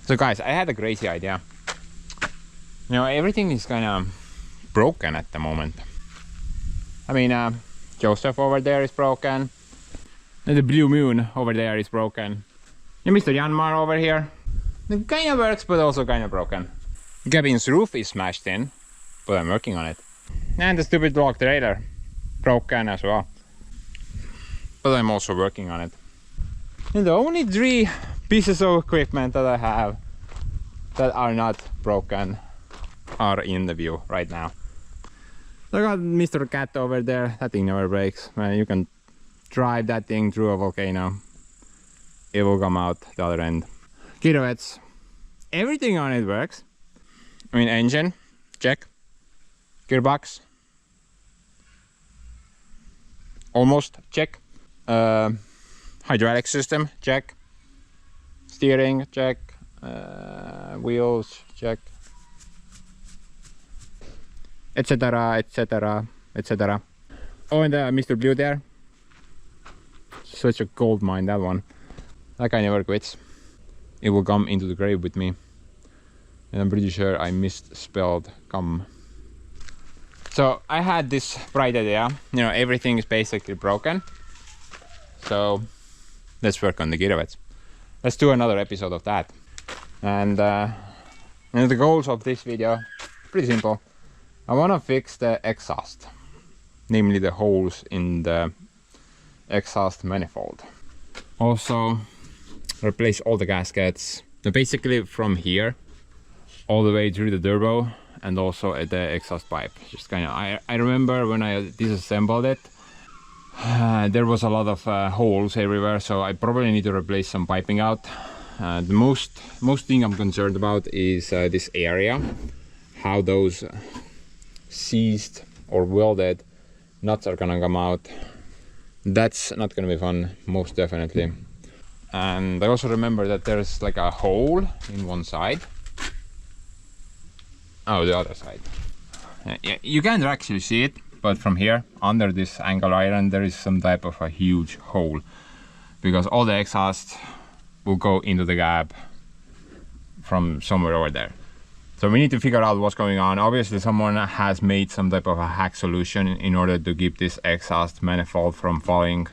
So guys, I had a crazy idea. You know, everything is kind of broken at the moment. I mean, Joseph over there is broken. And the blue moon over there is broken. And Mr. Janmar over here. It kind of works, but also kind of broken. Gavin's roof is smashed in, but I'm working on it. And the stupid log trailer, broken as well. But I'm also working on it. And the only 3 pieces of equipment that I have that are not broken are in the view right now. I got Mr. Cat over there. That thing never breaks. You can drive that thing through a volcano. It will come out the other end. Kirovets. Everything on it works. I mean, engine, check. Gearbox. Almost, check. Hydraulic system, check. Steering, check. Wheels, check. Etc, etc, etc. Oh, and Mr. Blue there. Such a gold mine, that one. That guy never quits. It will come into the grave with me. And I'm pretty sure I misspelled come. So I had this bright idea. You know, everything is basically broken. So let's work on the Kirovets. Let's do another episode of that. And the goals of this video, pretty simple. I want to fix the exhaust. Namely the holes in the exhaust manifold. Also replace all the gaskets. So basically from here all the way through the turbo and also at the exhaust pipe. Just kind of, I remember when I disassembled it, there was a lot of holes everywhere, so I probably need to replace some piping out. The most thing I'm concerned about is this area, how those seized or welded nuts are gonna come out. That's not gonna be fun, most definitely. And I also remember that there's like a hole in one side. Oh, the other side. Yeah, you can't actually see it, but from here, under this angle iron, there is some type of a huge hole. Because all the exhaust will go into the gap from somewhere over there. So we need to figure out what's going on. Obviously someone has made some type of a hack solution in order to keep this exhaust manifold from falling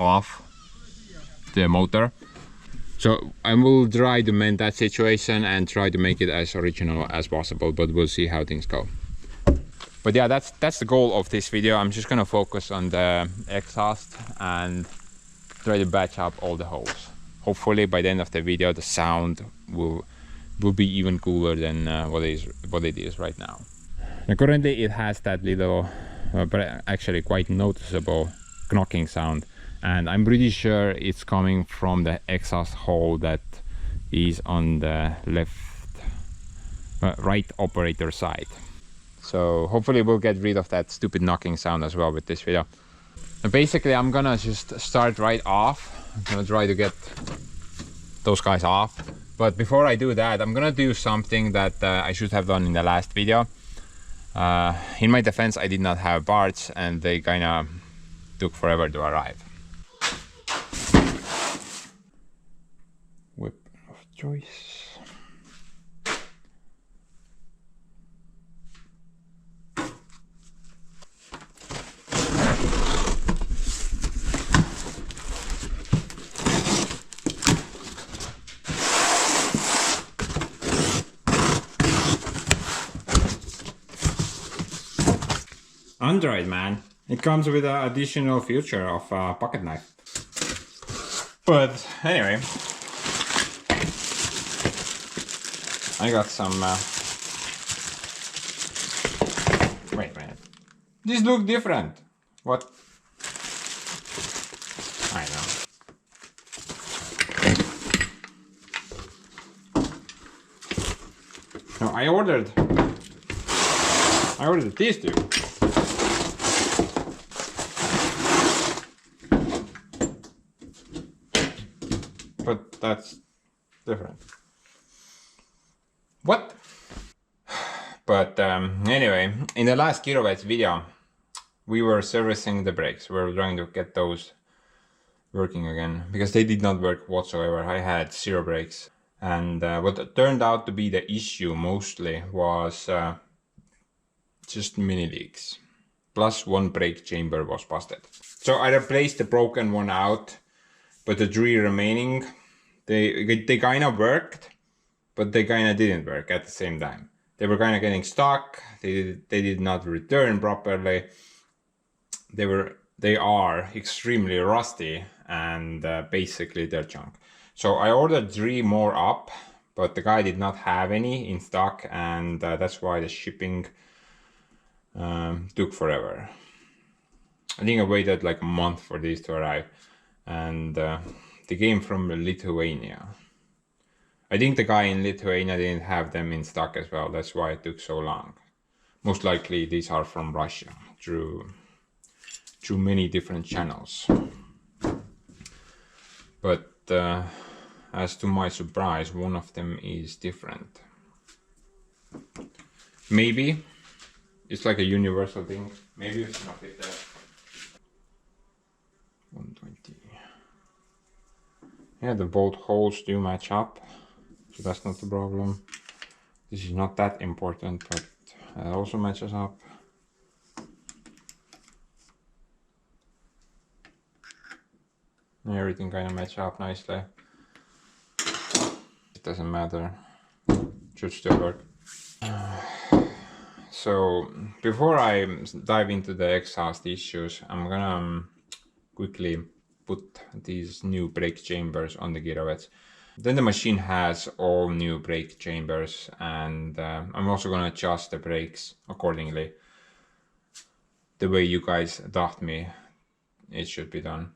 off the motor. So I will try to mend that situation and try to make it as original as possible, but we'll see how things go. But yeah, that's the goal of this video. I'm just gonna focus on the exhaust and try to batch up all the holes. Hopefully by the end of the video the sound will be even cooler than what it is right now. Now currently it has that little, but actually quite noticeable knocking sound, and I'm pretty sure it's coming from the exhaust hole that is on the right operator side. So hopefully we'll get rid of that stupid knocking sound as well with this video. And basically I'm gonna just start right off. I'm gonna try to get those guys off. But before I do that, I'm gonna do something that I should have done in the last video. In my defense, I did not have parts and they kinda took forever to arrive. Whip of choice. Android, man. It comes with an additional feature of a pocket knife. But anyway, I got some. Wait a minute. These look different. What? I know. No, I ordered these two. But that's different. What? But anyway, in the last Kirovets video, we were servicing the brakes. We were trying to get those working again because they did not work whatsoever. I had 0 brakes. And what turned out to be the issue mostly was just mini leaks. Plus one brake chamber was busted. So I replaced the broken one out, but the 3 remaining, they kind of worked, but they kind of didn't work at the same time. They were kind of getting stuck. They did not return properly. They are extremely rusty, and basically they're junk. So I ordered 3 more up, but the guy did not have any in stock, and that's why the shipping took forever. I think I waited like a month for these to arrive, and they came from Lithuania. I think the guy in Lithuania didn't have them in stock as well. That's why it took so long. Most likely these are from Russia through many different channels. But as to my surprise, one of them is different. Maybe it's like a universal thing. Maybe it's not fit there. 120. Yeah, the bolt holes do match up, so that's not the problem. This is not that important, but it also matches up. Everything kind of matches up nicely. It doesn't matter, it should still work. So before I dive into the exhaust issues, I'm gonna quickly put these new brake chambers on the Kirovets. Then the machine has all new brake chambers, and I'm also gonna adjust the brakes accordingly, the way you guys taught me it should be done.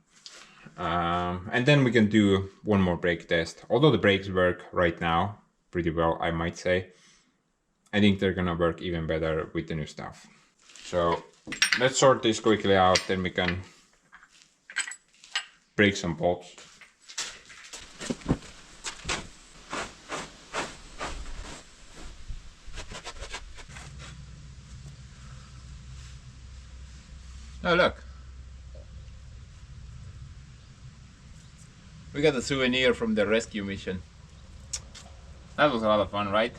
And then we can do one more brake test. Although the brakes work right now pretty well, I might say, I think they're gonna work even better with the new stuff. So let's sort this quickly out, then we can break some bolts. Oh look, we got a souvenir from the rescue mission. That was a lot of fun, right?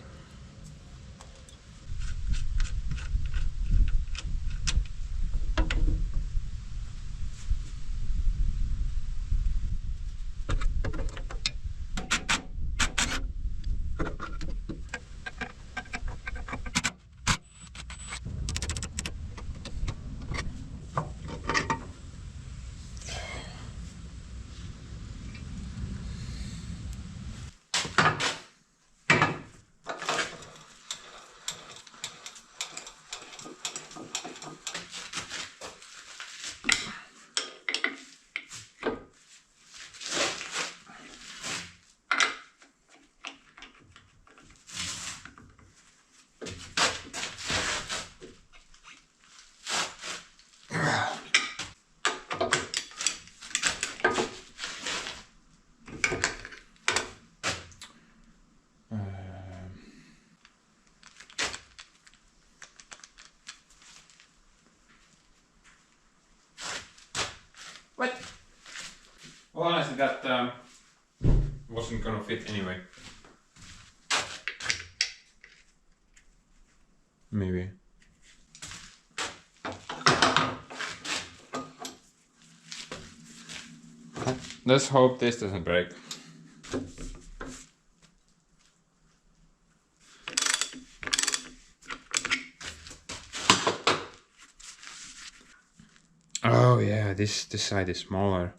What? Well, honestly, that wasn't gonna fit anyway. Maybe. Let's hope this doesn't break. Oh yeah, this side is smaller.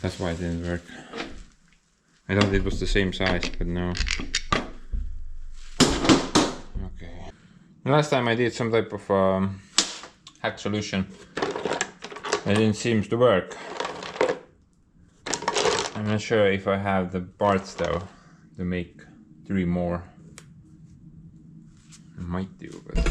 That's why it didn't work. I thought it was the same size, but no. Okay. Last time I did some type of hack solution. It didn't seem to work. I'm not sure if I have the parts though to make 3 more. I might do, but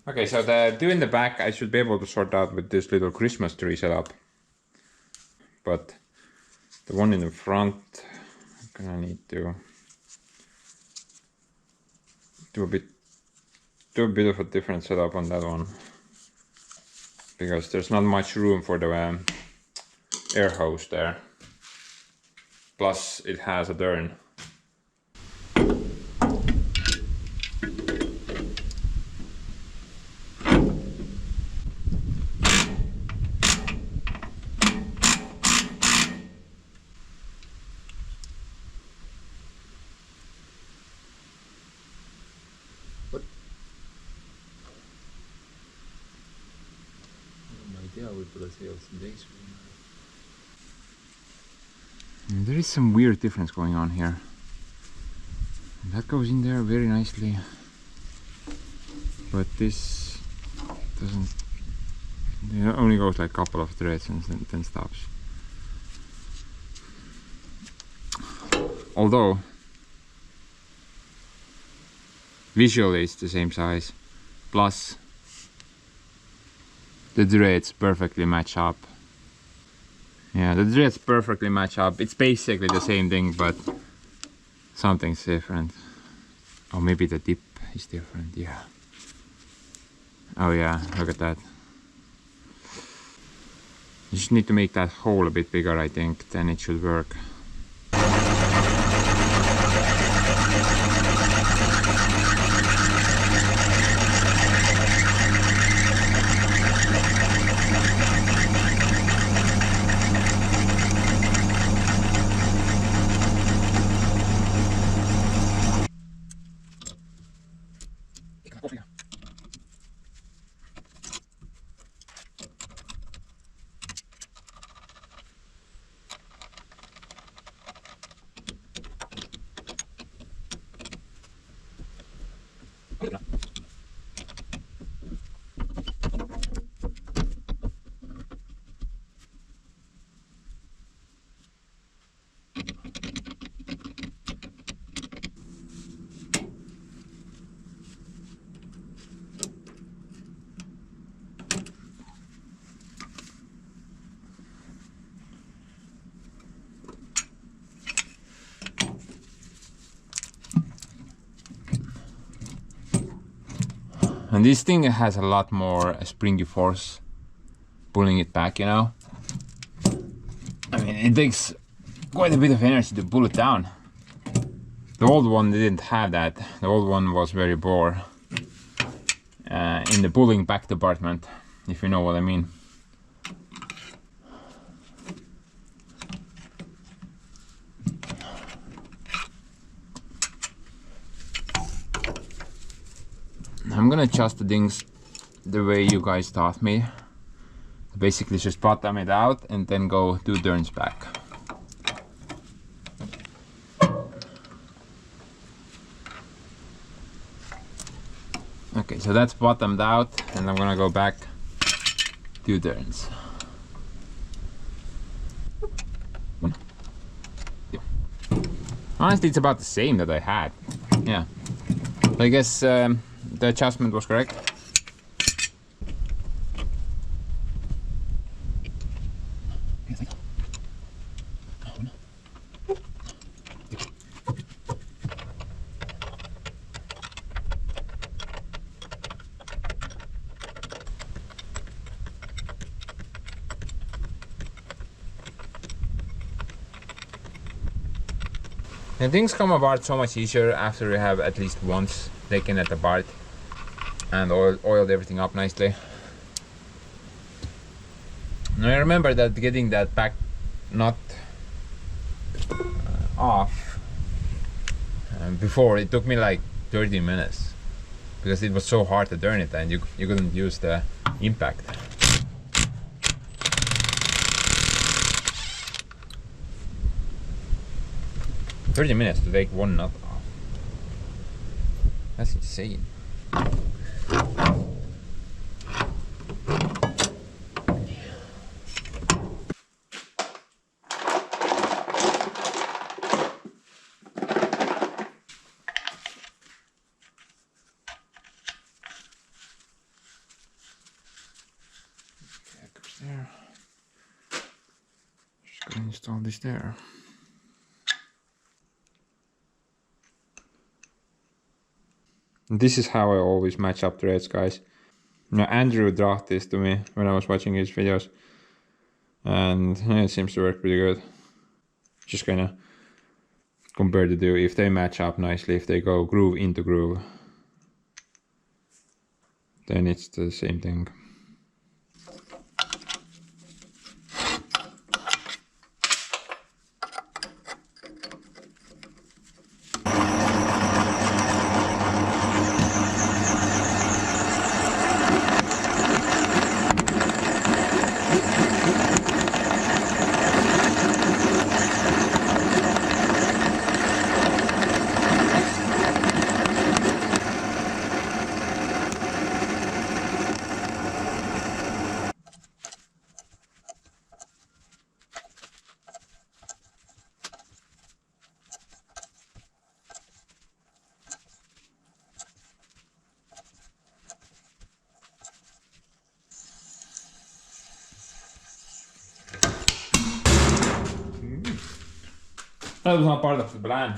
Okay, so the two in the back I should be able to sort out with this little Christmas tree setup. But the one in the front, I'm gonna need to do a bit of a different setup on that one. Because there's not much room for the air hose there. Plus it has a turn. There is some weird difference going on here. That goes in there very nicely, but this doesn't. It only goes like a couple of threads and then stops. Although visually it's the same size, plus the threads perfectly match up. Yeah, the threads perfectly match up. It's basically the same thing, but something's different. Or maybe the dip is different, yeah. Oh yeah, look at that. You just need to make that hole a bit bigger, I think, then it should work. And this thing has a lot more springy force pulling it back, you know. I mean, it takes quite a bit of energy to pull it down. The old one didn't have that. The old one was very poor in the pulling back department, if you know what I mean. I'm gonna adjust the things the way you guys taught me. Basically just bottom it out and then go 2 turns back. Okay, so that's bottomed out and I'm gonna go back 2 turns. Honestly, it's about the same that I had. Yeah. I guess the adjustment was correct. And things come apart so much easier after you have at least once taken it apart and oiled everything up nicely. And I remember that getting that back nut off before, it took me like 30 minutes because it was so hard to turn it and you couldn't use the impact. "30 minutes to take one nut off. That's insane." Just gonna install this there. This is how I always match up threads, guys. Now Andrew taught this to me when I was watching his videos, and it seems to work pretty good. Just kind of compare the two. If they match up nicely, if they go groove into groove, then it's the same thing. That was not part of the plan.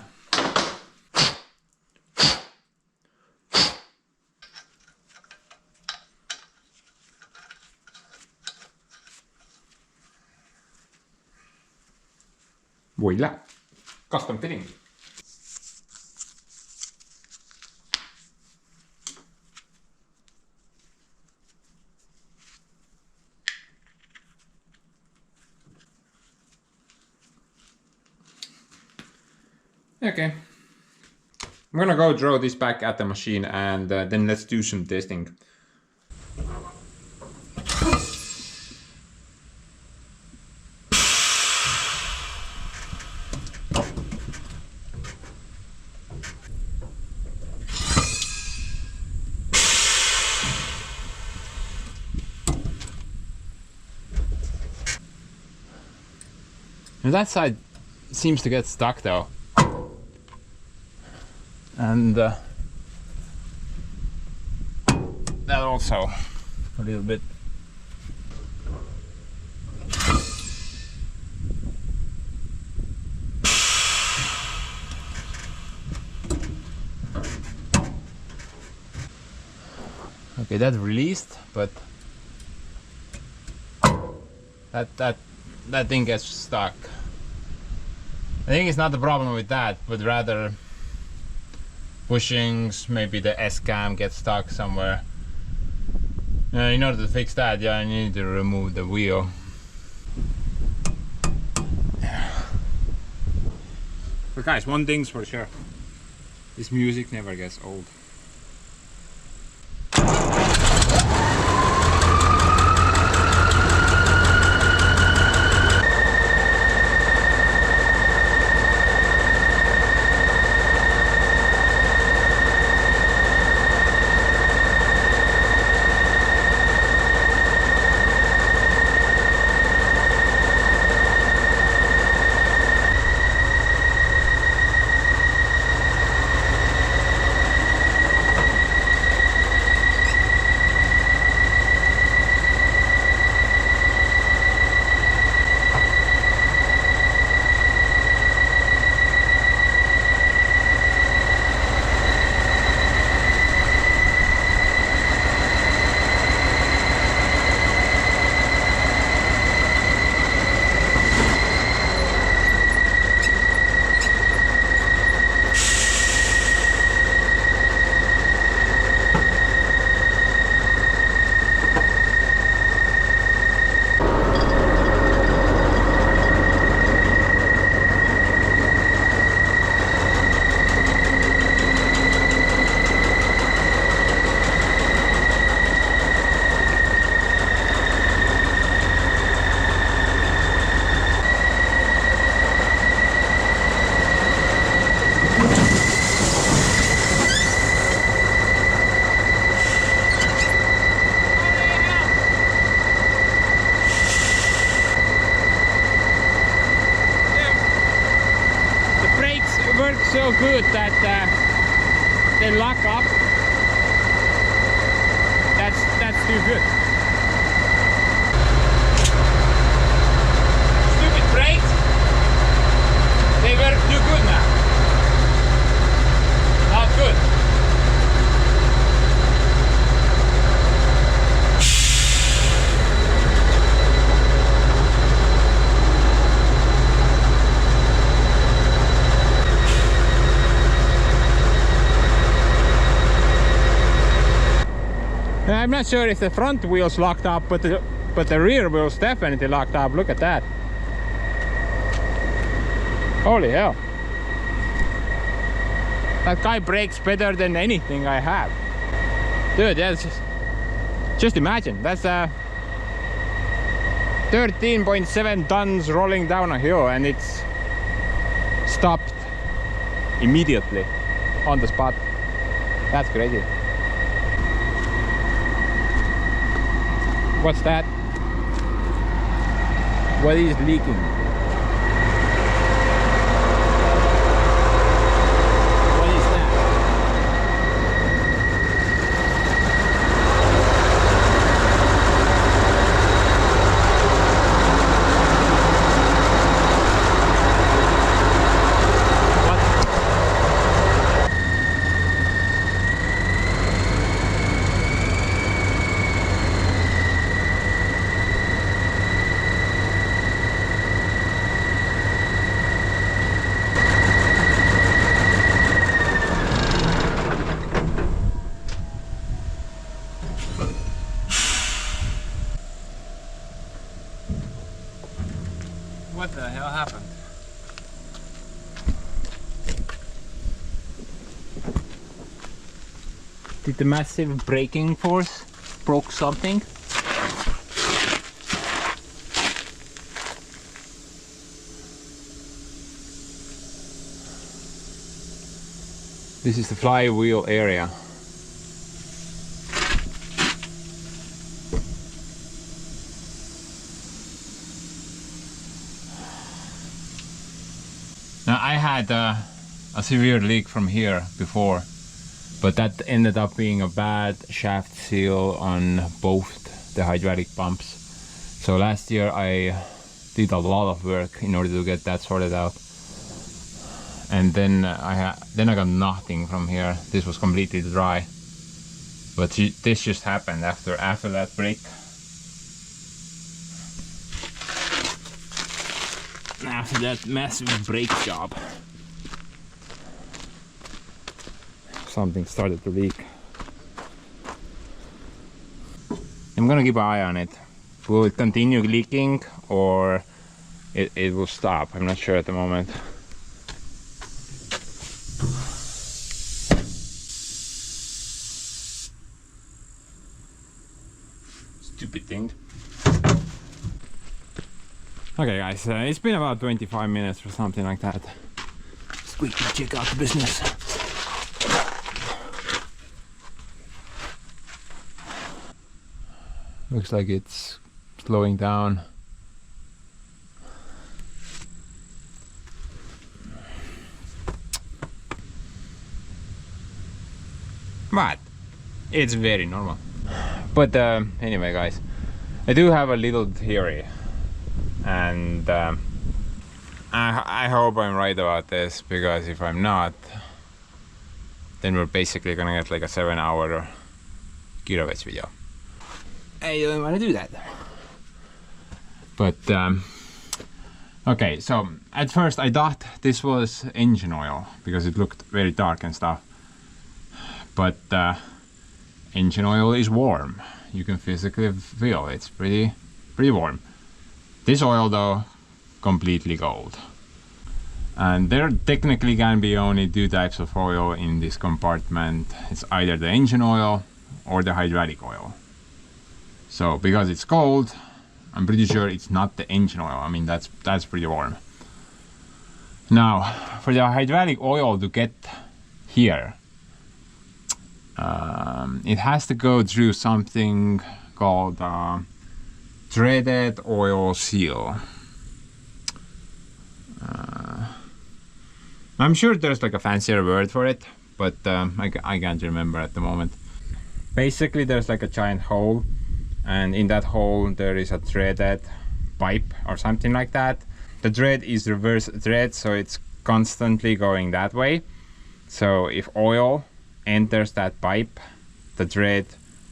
Voila! Custom fitting. Okay, I'm gonna go draw this back at the machine and then let's do some testing. And that side seems to get stuck though. And that also a little bit. Okay, that released, but that thing gets stuck. I think it's not the problem with that, but rather bushings, maybe the S-cam gets stuck somewhere. In order to fix that, yeah, I need to remove the wheel. But guys, one thing's for sure, this music never gets old. Work so good that they lock up. That's too good. Stupid brake. I'm not sure if the front wheel's locked up, but the rear wheel's definitely locked up. Look at that. Holy hell. That guy brakes better than anything I have. Dude, that's just imagine. That's 13.7 tons rolling down a hill, and it's stopped immediately on the spot. That's crazy. What's that? What is leaking? What is that? What the hell happened? Did the massive braking force broke something? This is the flywheel area. Now I had a severe leak from here before, but that ended up being a bad shaft seal on both the hydraulic pumps. So last year I did a lot of work in order to get that sorted out. And then I got nothing from here. This was completely dry. But this just happened after that break. After that massive brake job, something started to leak. I'm gonna keep an eye on it. Will it continue leaking or it will stop? I'm not sure at the moment. Stupid thing. Okay guys, it's been about 25 minutes or something like that. Let's quickly check out the business. Looks like it's slowing down. But it's very normal. But anyway guys, I do have a little theory. And I hope I'm right about this, because if I'm not, then we're basically gonna get like a 7-hour Kirovets video. I don't want to do that. But okay, so at first I thought this was engine oil because it looked very dark and stuff. But engine oil is warm. You can physically feel it's pretty warm. This oil though, completely gold. And there technically can be only two types of oil in this compartment. It's either the engine oil or the hydraulic oil. So because it's gold, I'm pretty sure it's not the engine oil. I mean, that's pretty warm. Now, for the hydraulic oil to get here, it has to go through something called threaded oil seal. I'm sure there's like a fancier word for it, but I can't remember at the moment. Basically there's like a giant hole, and in that hole there is a threaded pipe or something like that. The thread is reverse thread, so it's constantly going that way. So if oil enters that pipe, the thread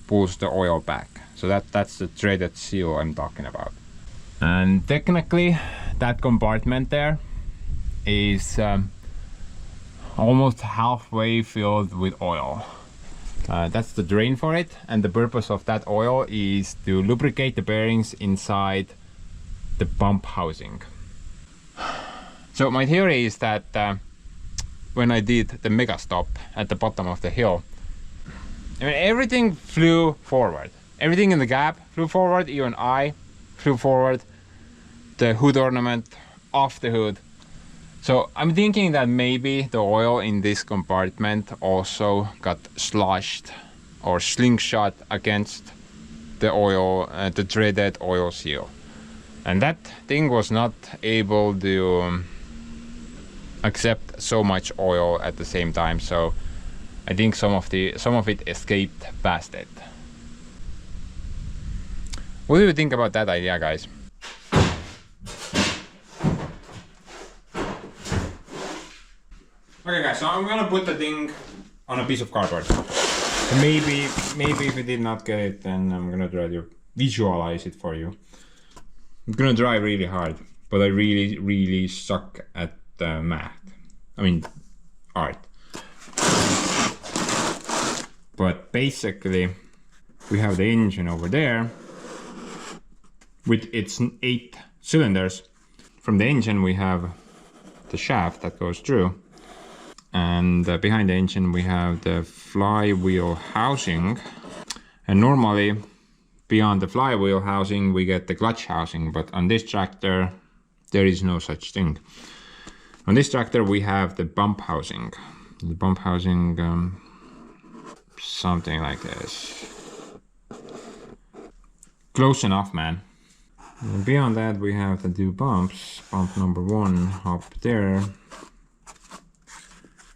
pulls the oil back. So that's the threaded seal I'm talking about. And technically that compartment there is almost halfway filled with oil. That's the drain for it, and the purpose of that oil is to lubricate the bearings inside the pump housing. So my theory is that when I did the mega stop at the bottom of the hill, I mean, everything flew forward. Everything in the gap flew forward, even I flew forward. The hood ornament off the hood. So I'm thinking that maybe the oil in this compartment also got sloshed or slingshot against the oil, the threaded oil seal. And that thing was not able to accept so much oil at the same time, so I think some of it escaped past it. What do you think about that idea, guys? Okay guys, so I'm gonna put the thing on a piece of cardboard. Maybe if you did not get it, then I'm gonna try to visualize it for you. I'm gonna try really hard, but I really suck at math. I mean, art. But basically, we have the engine over there with its 8 cylinders. From the engine we have the shaft that goes through, and behind the engine we have the flywheel housing, and normally beyond the flywheel housing we get the clutch housing, but on this tractor there is no such thing. On this tractor we have the bump housing. The bump housing, something like this. Close enough, man. And beyond that we have the 2 bumps. Bump number 1 up there,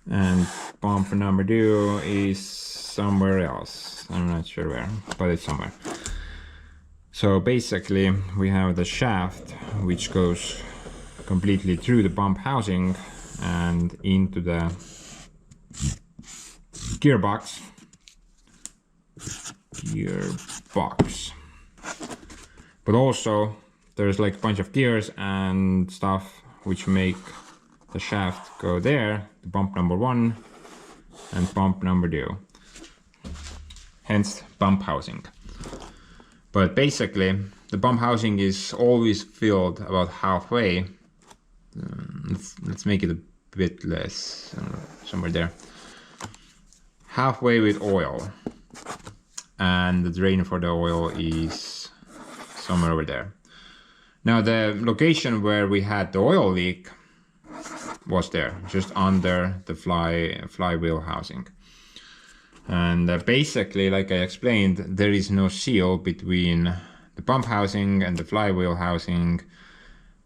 and bump number 2 is somewhere else. I'm not sure where, but it's somewhere. So basically we have the shaft which goes completely through the bump housing and into the gearbox. But also there's like a bunch of gears and stuff which make the shaft go there, the bump number 1 and bump number 2. Hence bump housing. But basically the bump housing is always filled about halfway. Let's make it a bit less, somewhere there. Halfway with oil. And the drain for the oil is somewhere over there. Now the location where we had the oil leak was there, just under the flywheel housing. And basically, like I explained, there is no seal between the pump housing and the flywheel housing.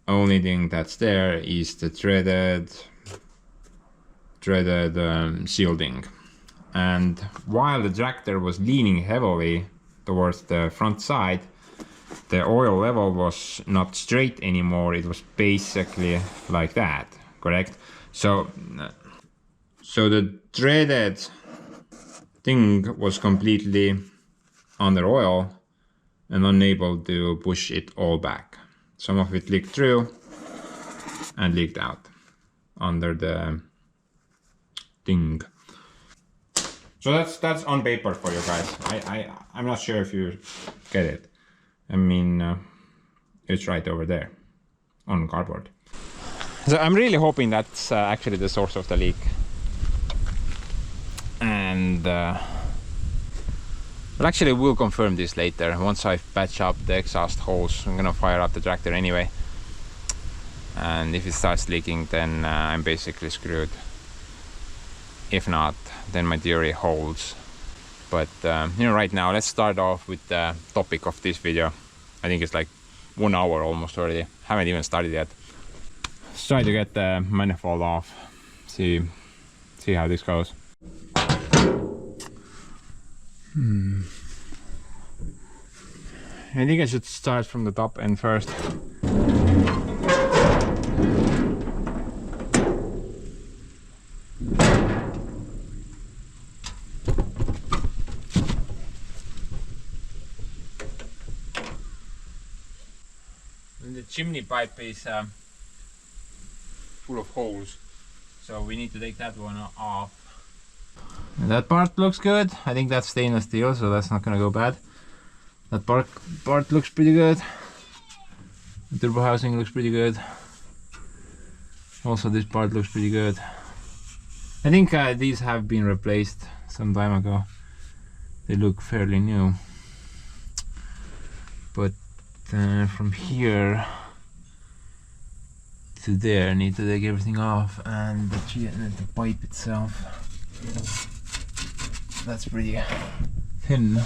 Only thing that's there is the threaded shielding. And while the tractor was leaning heavily towards the front side, the oil level was not straight anymore. It was basically like that, correct? So the threaded thing was completely under oil and unable to push it all back. Some of it leaked through and leaked out under the thing. So that's on paper for you guys. I'm not sure if you get it. I mean, it's right over there on cardboard. So I'm really hoping that's actually the source of the leak. And well, actually we'll confirm this later. Once I patch up the exhaust holes, I'm gonna fire up the tractor anyway. And if it starts leaking, then I'm basically screwed. If not, then my theory holds. But you know, right now let's start off with the topic of this video. I think it's like 1 hour almost already. Haven't even started yet. Let's try to get the manifold off. See how this goes. I think I should start from the top end first. And the chimney pipe is full of holes, so we need to take that one off. And that part looks good. I think that's stainless steel, so that's not gonna go bad. That part looks pretty good. The turbo housing looks pretty good. Also this part looks pretty good. I think these have been replaced some time ago. They look fairly new. But from here to there, I need to take everything off, and the pipe itself, that's pretty thin.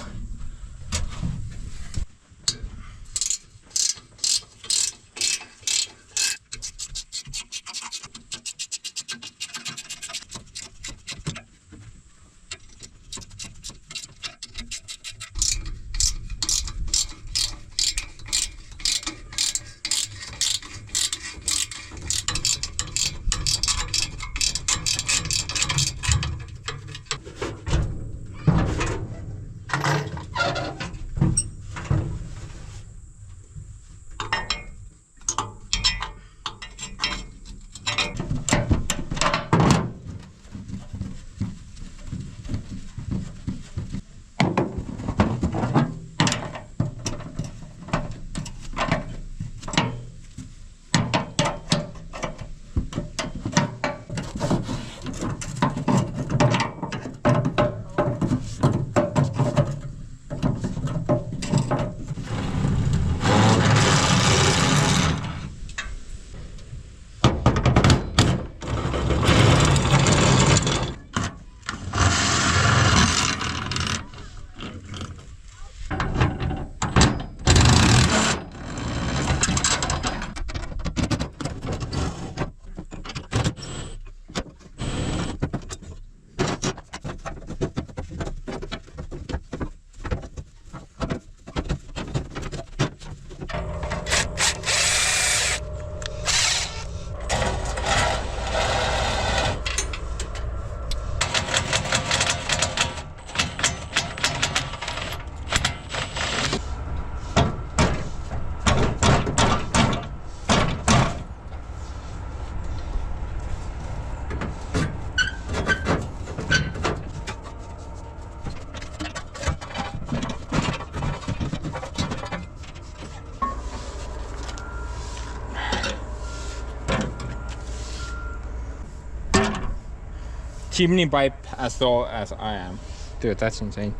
Chimney pipe as tall as I am. Dude, that's insane.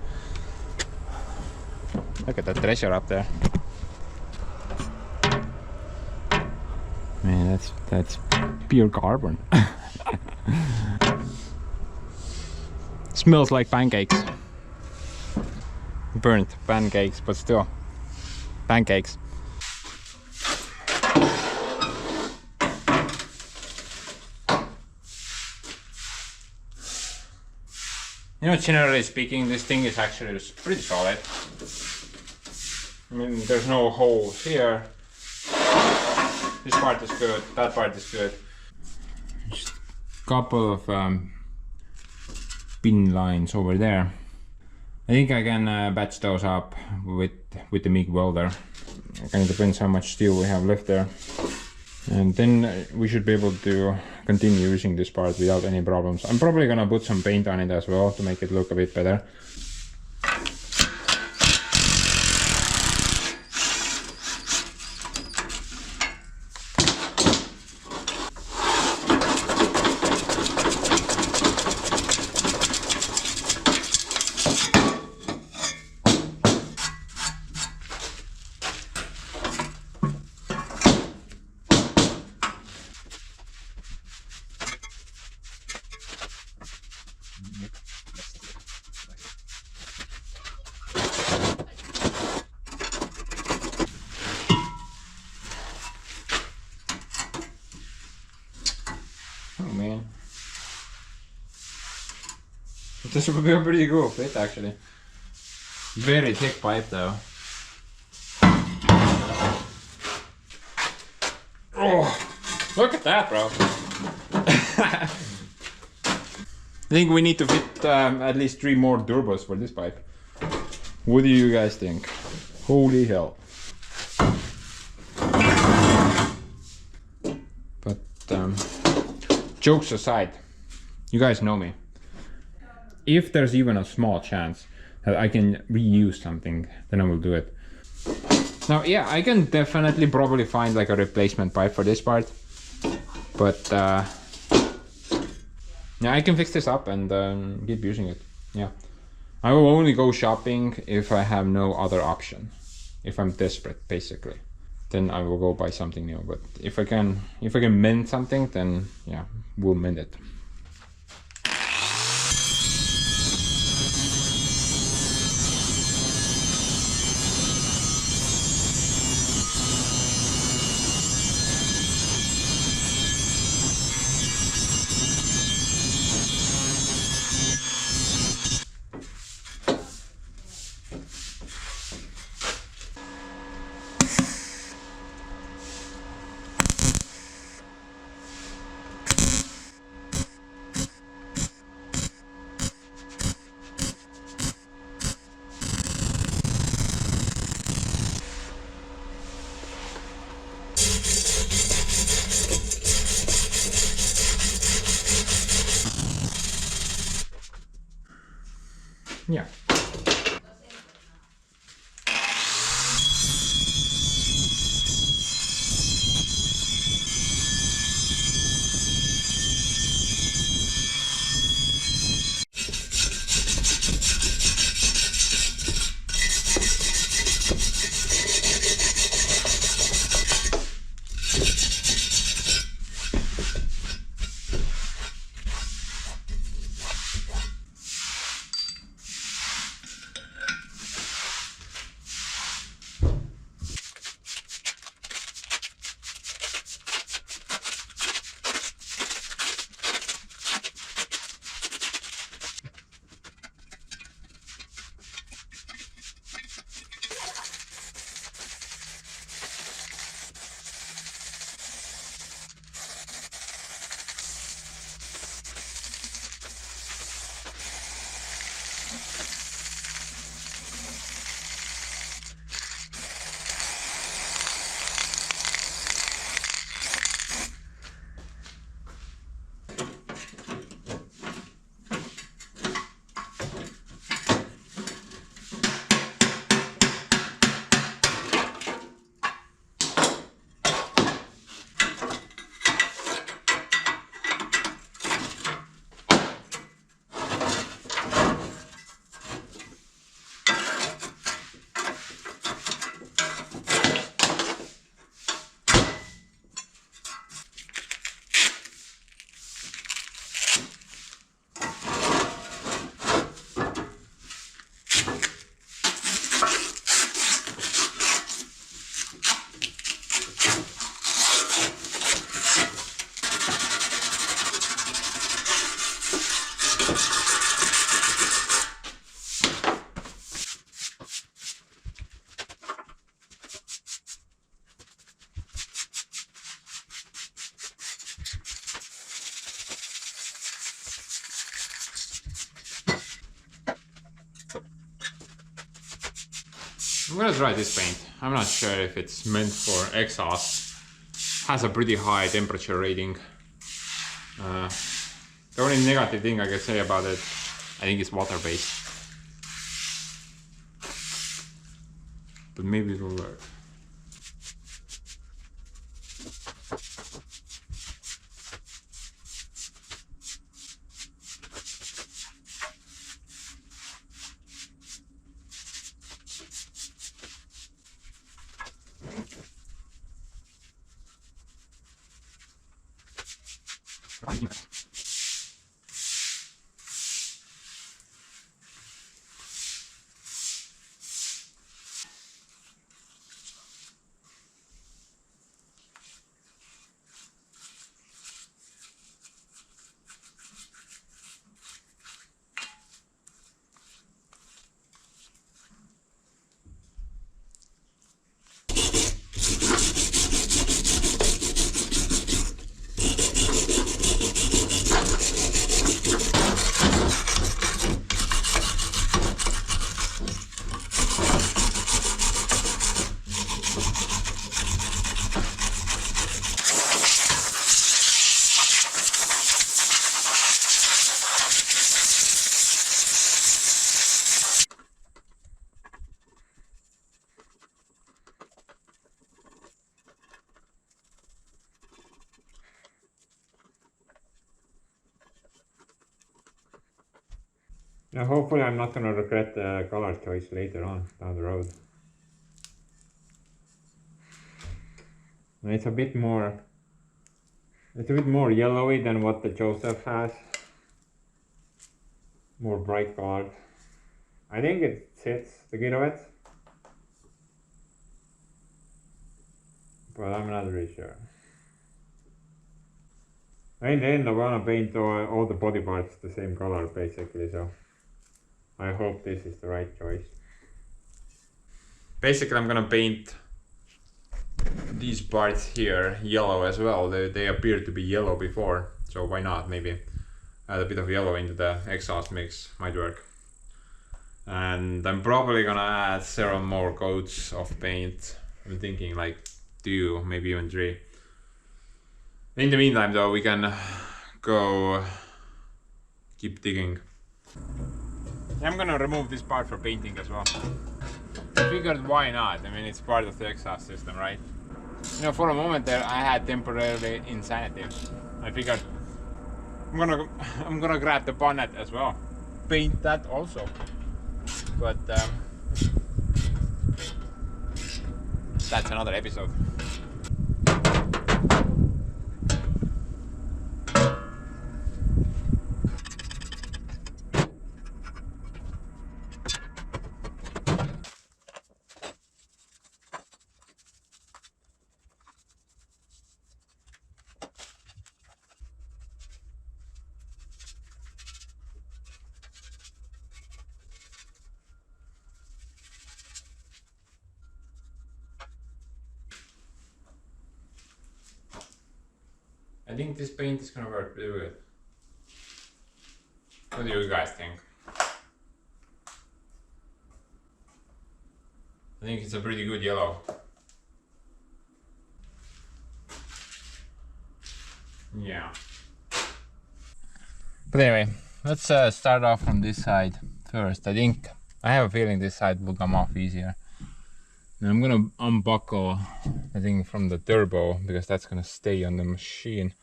Look at that treasure up there. Man, that's pure carbon. Smells like pancakes. Burnt pancakes, but still pancakes. You know, generally speaking, this thing is actually pretty solid. I mean, there's no holes here. This part is good, that part is good. Just a couple of pin lines over there. I think I can batch those up with the MIG welder. It kind of depends how much steel we have left there. And then we should be able to continue using this part without any problems. I'm probably gonna put some paint on it as well to make it look a bit better. Oh man, this would be a pretty cool fit actually. Very thick pipe though. Oh, look at that, bro. I think we need to fit at least 3 more turbos for this pipe. What do you guys think? Holy hell. But jokes aside, you guys know me. If there's even a small chance that I can reuse something, then I will do it. Now, yeah, I can definitely probably find like a replacement pipe for this part, but yeah, I can fix this up and keep using it. Yeah, I will only go shopping if I have no other option. If I'm desperate, basically, then I will go buy something new. But if I can mend something, then yeah, we'll mend it. Yeah. I'm gonna try this paint. I'm not sure if it's meant for exhaust. Has a pretty high temperature rating. The only negative thing I can say about it, I think it's water-based. But maybe it will work. Now hopefully I'm not gonna regret the color choice later on down the road. It's a bit more yellowy than what the Joseph has. More bright colored. I think it fits the Kirovets, but I'm not really sure. In the end I wanna paint all the body parts the same color basically, so I hope this is the right choice. Basically I'm gonna paint these parts here yellow as well. They appeared to be yellow before, so why not? Maybe add a bit of yellow into the exhaust mix, might work. And I'm probably gonna add several more coats of paint. I'm thinking like 2, maybe even 3. In the meantime though, we can go keep digging. I'm gonna remove this part for painting as well. I figured why not? I mean, it's part of the exhaust system, right? You know, for a moment there I had temporarily insanity. I figured I'm gonna grab the bonnet as well, paint that also, but that's another episode. I think this paint is gonna work pretty good. What do you guys think? I think it's a pretty good yellow. Yeah. But anyway, let's start off from this side first. I have a feeling this side will come off easier. And I'm gonna unbuckle the thing from the turbo because that's gonna stay on the machine.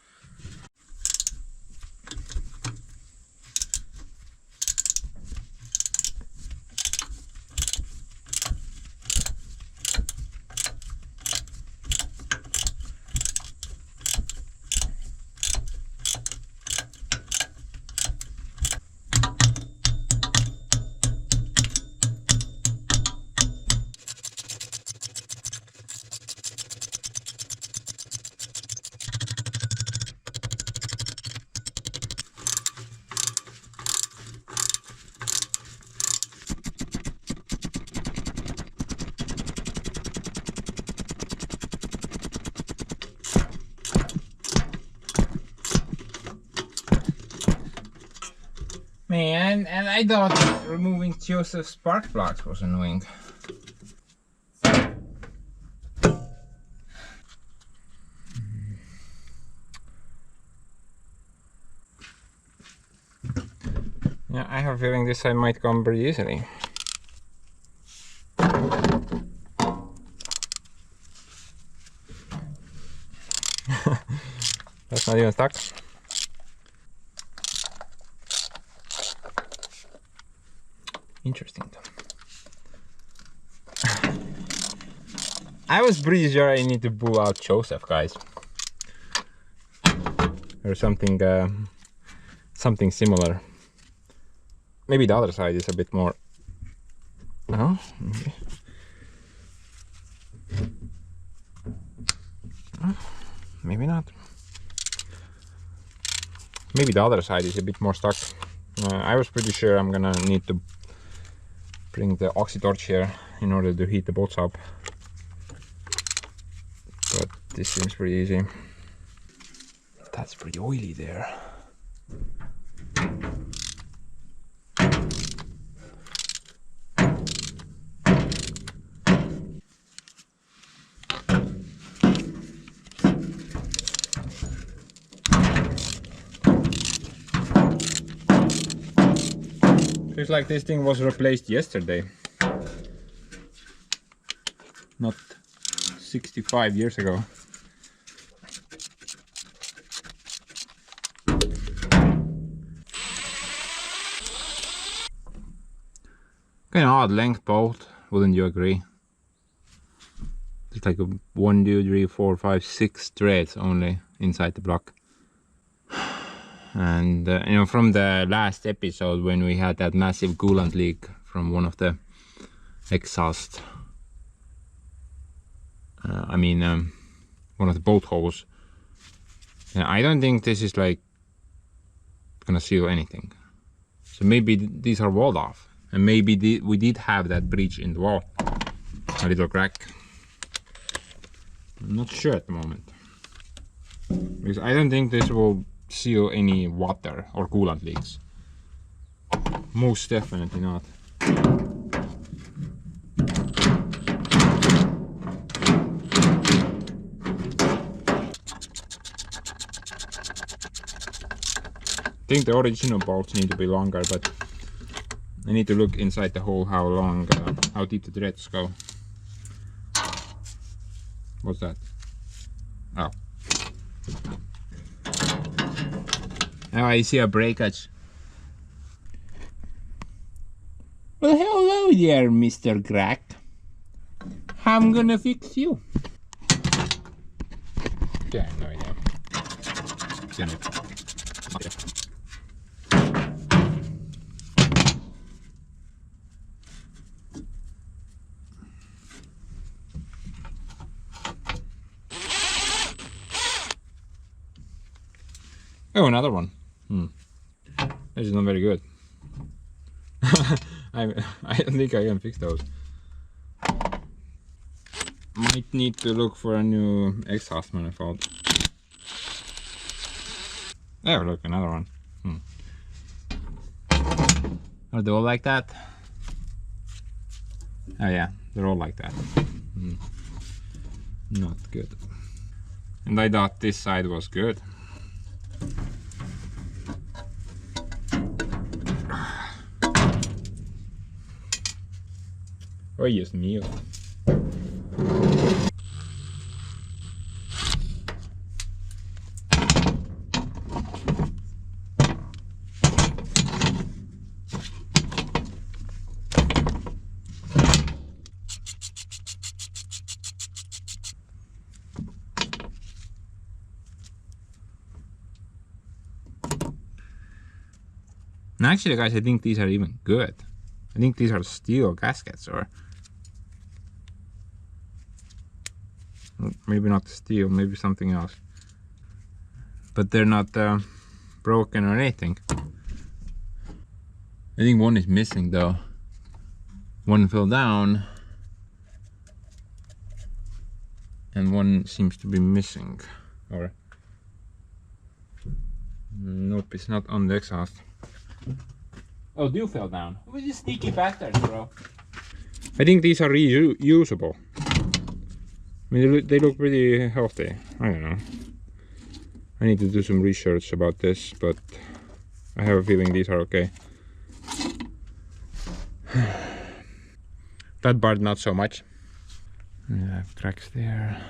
Man, and I thought removing Joseph's spark plugs was annoying. Yeah, I have a feeling this side might come pretty easily. That's not even stuck. Interesting. I was pretty sure I need to pull out Joseph, guys, or something, something similar. Maybe the other side is a bit more. No, maybe. Maybe not. Maybe the other side is a bit more stuck. I was pretty sure I'm gonna need to bring the oxy torch here in order to heat the bolts up, but this seems pretty easy. That's pretty oily there. Feels like this thing was replaced yesterday, not 65 years ago. Kind of odd length bolt, wouldn't you agree? It's like a 1, 2, 3, 4, 5, 6 threads only inside the block. And you know, from the last episode when we had that massive coolant leak from one of the exhaust, one of the bolt holes, I don't think this is like gonna seal anything. So maybe these are walled off, and maybe we did have that breach in the wall, a little crack. I'm not sure at the moment, because I don't think this will seal any water or coolant leaks. Most definitely not. I think the original bolts need to be longer, but I need to look inside the hole how long, how deep the threads go. What's that? Oh. Now I see a breakage. Well, hello there, Mr. Crack. I'm gonna fix you. Yeah, no idea. Oh, another one. This is not very good. I don't think I can fix those. Might need to look for a new exhaust manifold. There, look, another one. Are they all like that? Oh yeah, they're all like that. Not good. And I thought this side was good. Oh, Dios mío. And actually, guys, I think these are even good. I think these are steel gaskets, or maybe not steel, maybe something else. But they're not broken or anything. I think one is missing though. One fell down, and one seems to be missing. Or nope, it's not on the exhaust. Oh, you fell down. What is sneaky bastards, bro? I think these are reusable. I mean, they look pretty healthy. I don't know. I need to do some research about this, but I have a feeling these are okay. That part not so much. I have cracks there.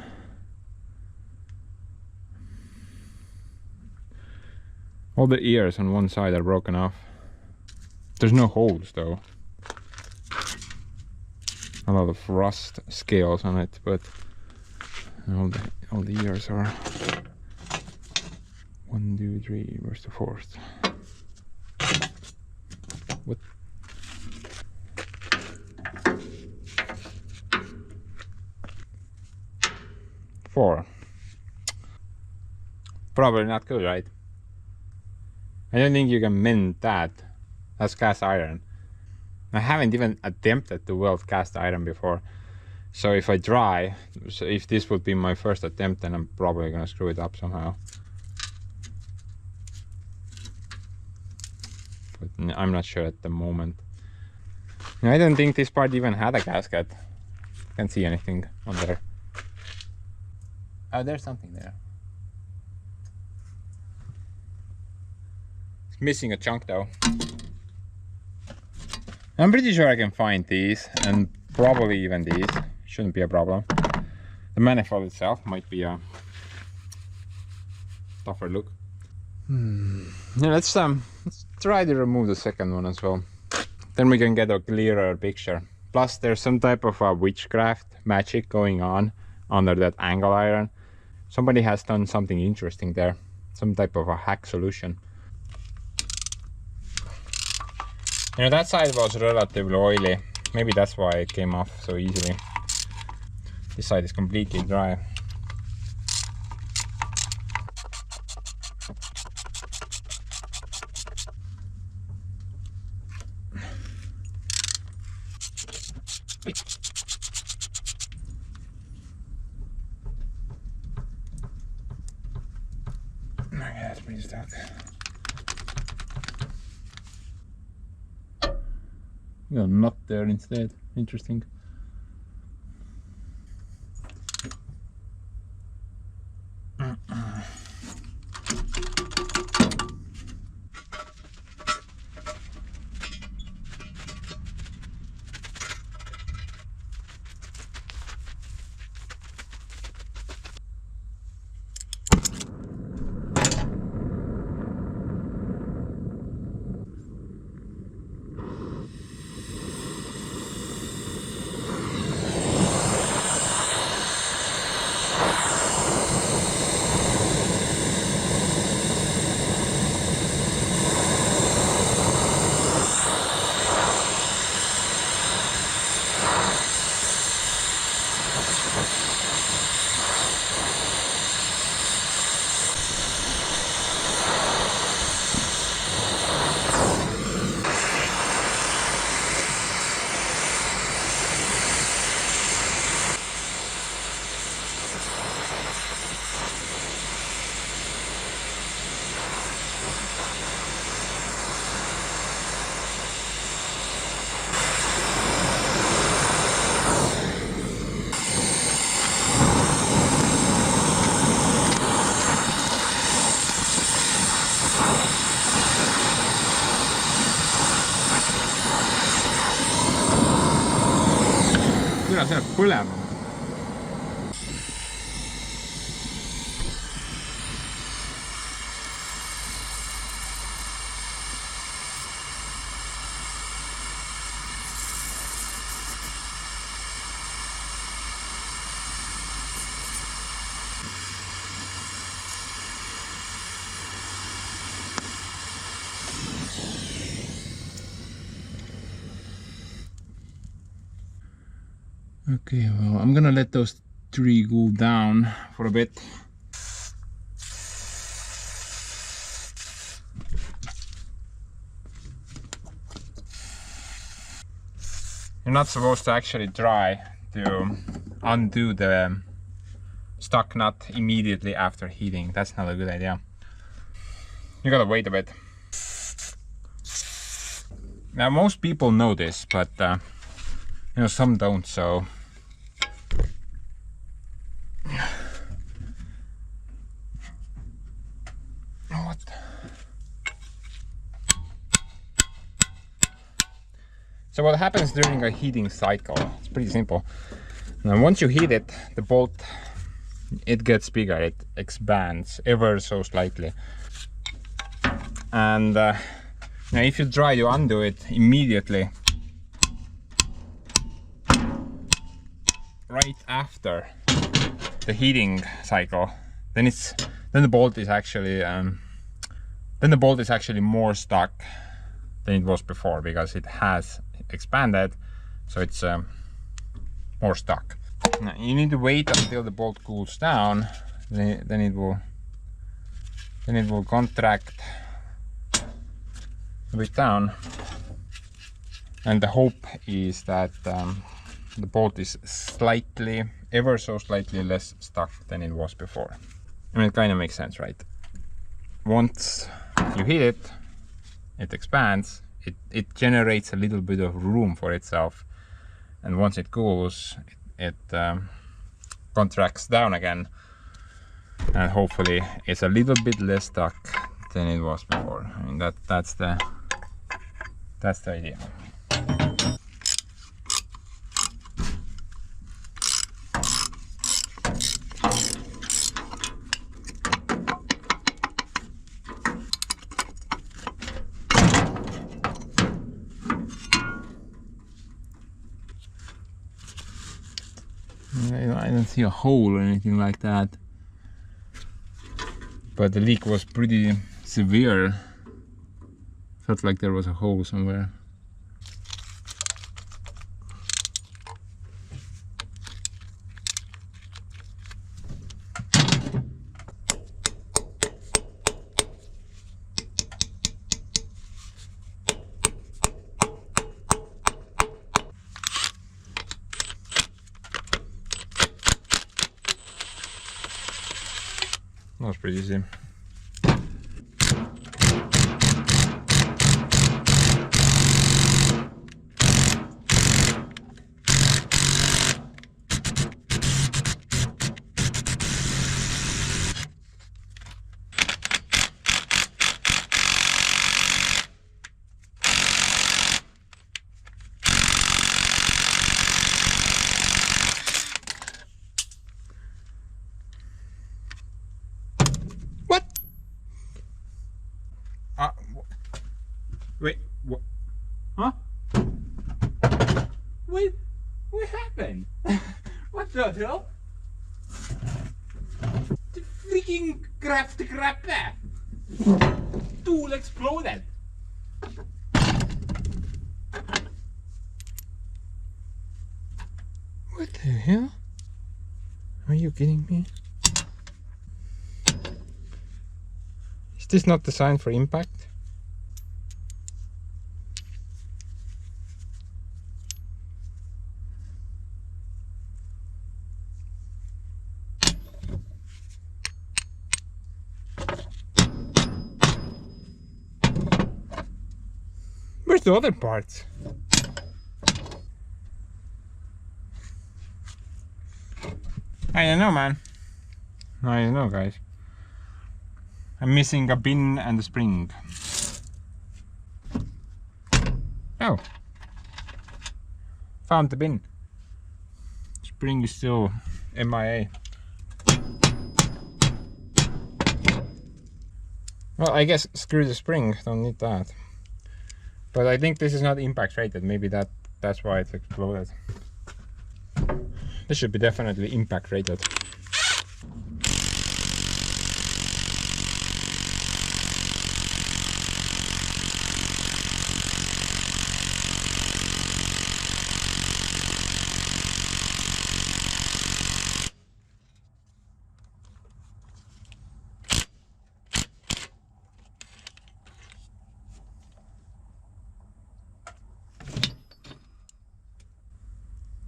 All the ears on one side are broken off. There's no holes though. A lot of rust scales on it, but all the ears are 1, 2, 3. Where's the fourth? What? Four. Probably not good, right? I don't think you can mend that. That's cast iron. I haven't even attempted to weld cast iron before. So if I try, so if this would be my first attempt, then I'm probably gonna screw it up somehow. But I'm not sure at the moment. I don't think this part even had a gasket. Can't see anything on there. Oh, there's something there. It's missing a chunk though. I'm pretty sure I can find these, and probably even these. Shouldn't be a problem. The manifold itself might be a tougher look. Yeah, let's try to remove the second one as well. then we can get a clearer picture. Plus there's some type of witchcraft magic going on under that angle iron. Somebody has done something interesting there, some type of a hack solution. You know, that side was relatively oily, maybe that's why it came off so easily. This side is completely dry. Okay, that's pretty stuck. You got a nut there instead. Interesting. Kuidas see läheb põlema? Okay, well, I'm gonna let those three cool down for a bit. You're not supposed to actually try to undo the stuck nut immediately after heating. That's not a good idea. You gotta wait a bit. Now most people know this, but you know, some don't, so what? So what happens during a heating cycle? It's pretty simple. Now once you heat it, the bolt, it gets bigger, it expands ever so slightly. And now if you try to undo it immediately, right after the heating cycle, then the bolt is actually more stuck than it was before, because it has expanded, so it's more stuck. Now you need to wait until the bolt cools down, then it will contract a bit down, and the hope is that the bolt is slightly, ever so slightly less stuck than it was before. I mean, it kind of makes sense, right? Once you heat it, it expands, it generates a little bit of room for itself, and once it cools, it contracts down again, and hopefully it's a little bit less stuck than it was before. I mean, that's the idea. don't see a hole or anything like that. But the leak was pretty severe. Felt like there was a hole somewhere. That was pretty easy. What? Wait, what? Huh? Wait, what happened? What the hell? The freaking crap there. Tool exploded. What the hell? Are you kidding me? Is this not the sign for impact? Where's the other parts? I don't know, man. I don't know, guys. I'm missing a pin and a spring. Oh. Found the pin. Spring is still MIA. Well, I guess screw the spring, don't need that. But I think this is not impact rated, maybe that's why it's exploded. This should be definitely impact rated.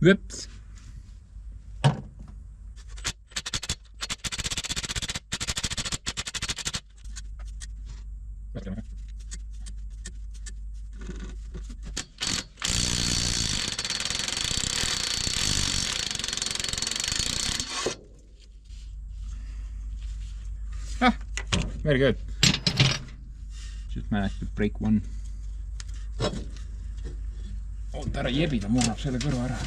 Whoops. Ah, very good. Just managed to break one. Oota ära jebida, murnab selle kõrva ära.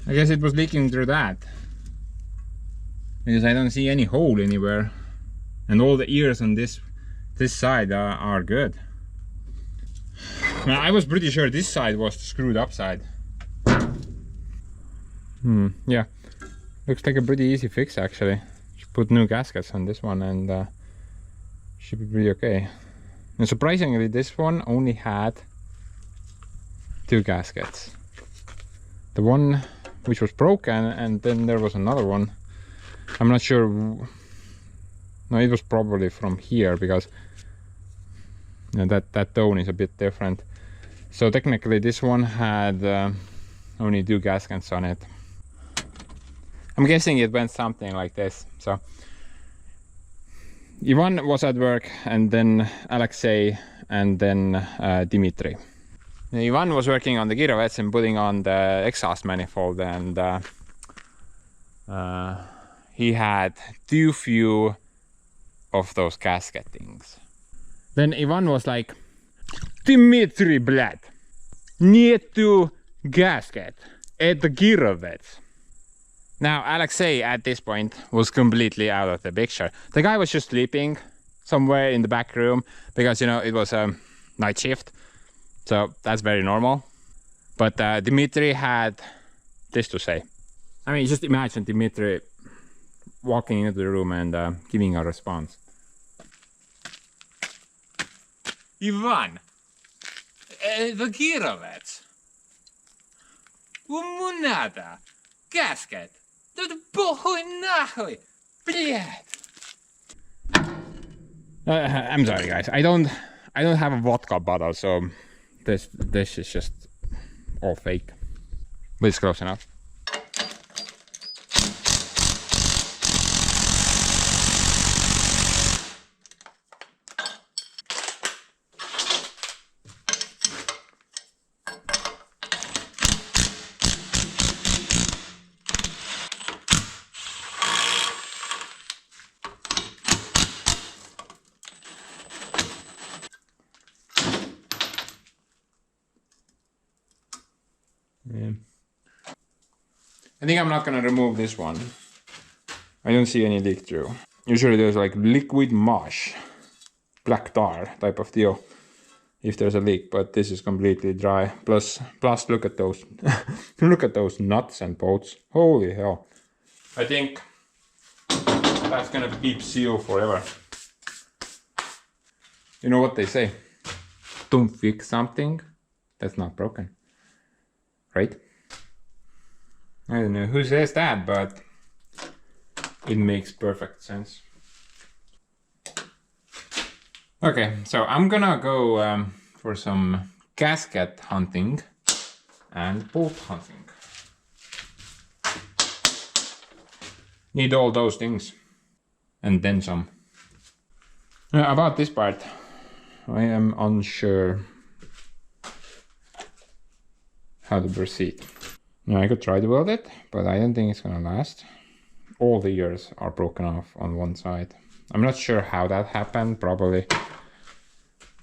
I guess it was leaking through that, because I don't see any hole anywhere, and all the ears on this side are good. Now, I was pretty sure this side was the screwed up side. Yeah, looks like a pretty easy fix actually. Just put new gaskets on this one and should be pretty okay. And surprisingly, this one only had 2 gaskets. The one which was broken, and then there was another one. I'm not sure. No, it was probably from here, because you know, that tone is a bit different. So technically this one had only 2 gaskets on it. I'm guessing it went something like this. So Ivan was at work, and then Alexei, and then Dimitri. Ivan was working on the Kirovets and putting on the exhaust manifold, and he had too few of those gasketings. Then Ivan was like, Dimitri, блядь, нету gasket at the Kirovets. Now, Alexei at this point was completely out of the picture. The guy was just sleeping somewhere in the back room because, you know, it was a night shift. So that's very normal. But Dmitry had this to say. I mean, just imagine Dmitry walking into the room and giving a response. Ivan, the Kirovets. Umunada, gasket. I'm sorry, guys. I don't have a vodka bottle, so this is just all fake. But it's close enough. Yeah. I think I'm not gonna remove this one. I don't see any leak through. Usually there's like liquid mush, black tar type of deal if there's a leak, but this is completely dry. Plus look at those look at those nuts and bolts. Holy hell. I think that's gonna keep seal forever. You know what they say? Don't fix something that's not broken. Right? I don't know who says that, but it makes perfect sense. Okay, so I'm gonna go for some gasket hunting and bolt hunting. Need all those things and then some. About this part, I am unsure how to proceed. Now I could try to weld it, but I don't think it's gonna last. All the ears are broken off on one side. I'm not sure how that happened. Probably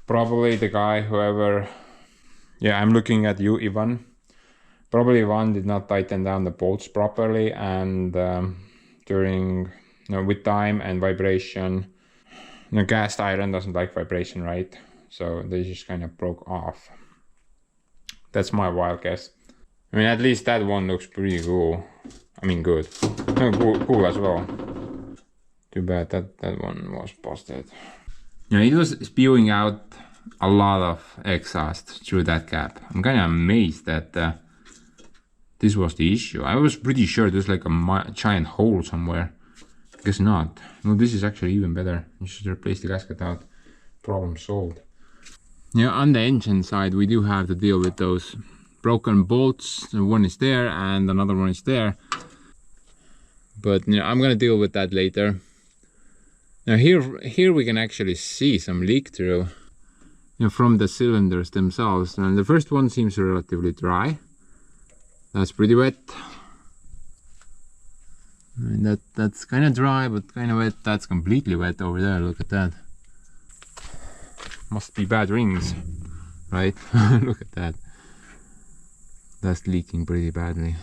the guy, whoever. Yeah, I'm looking at you, Ivan. Probably Ivan did not tighten down the bolts properly, and during, you know, with time and vibration, you know, cast iron doesn't like vibration, right? So they just kind of broke off. That's my wild guess. I mean, at least that one looks pretty cool. I mean, good. No, cool as well. Too bad that one was busted. Yeah, it was spewing out a lot of exhaust through that gap. I'm kind of amazed that this was the issue. I was pretty sure there's like a giant hole somewhere. Guess not. No, this is actually even better. You should replace the gasket out. Problem solved. Yeah, on the engine side, we do have to deal with those broken bolts. One is there and another one is there. But you know, I'm gonna deal with that later. Now here we can actually see some leak through, you know, from the cylinders themselves. And the first one seems relatively dry. That's pretty wet. And that's kind of dry, but kind of wet. That's completely wet over there. Look at that. Must be bad rings, right? Look at that. That's leaking pretty badly.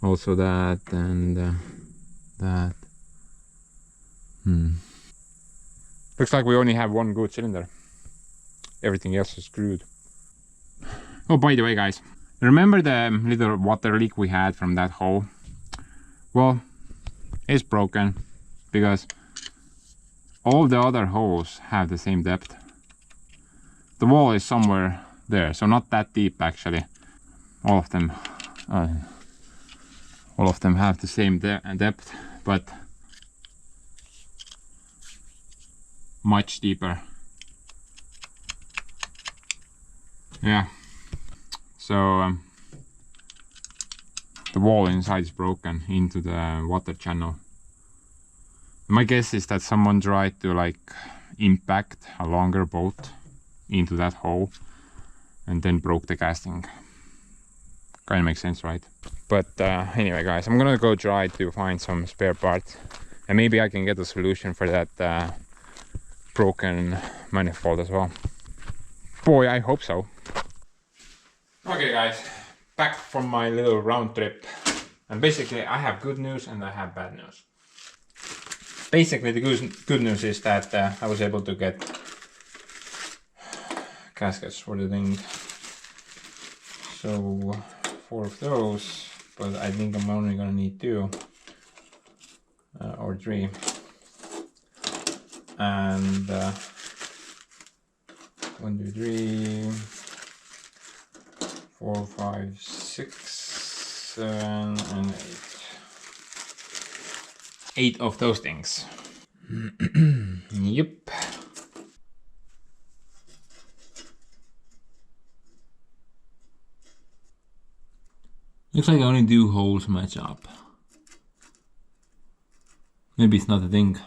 Also that and that. Looks like we only have one good cylinder. Everything else is screwed. Oh, by the way, guys, remember the little water leak we had from that hole? Well, it's broken because all the other holes have the same depth. The wall is somewhere there, so not that deep actually. All of them have the same depth, but much deeper. Yeah, so the wall inside is broken into the water channel. My guess is that someone tried to like impact a longer bolt into that hole and then broke the casting. Kind of makes sense, right? But anyway, guys, I'm gonna go try to find some spare parts and maybe I can get a solution for that broken manifold as well. Boy, I hope so. Okay, guys, back from my little round trip. And basically I have good news and I have bad news. Basically the good news is that I was able to get gaskets for the thing. So 4 of those, but I think I'm only gonna need 2 or 3. And 1, 2, 3, 4, 5, 6, 7, and 8. 8 of those things. Yep. Looks like I only do holes match up. Maybe it's not a thing,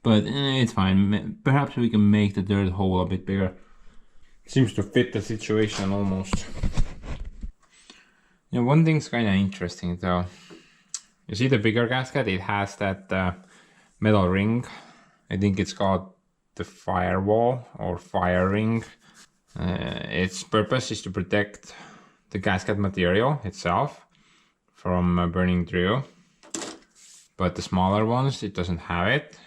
but it's fine. Perhaps we can make the third hole a bit bigger. Seems to fit the situation almost. Yeah, one thing's kind of interesting though. You see the bigger gasket? It has that metal ring. I think it's called the firewall or fire ring. Its purpose is to protect the gasket material itself from burning through, but the smaller ones, it doesn't have it.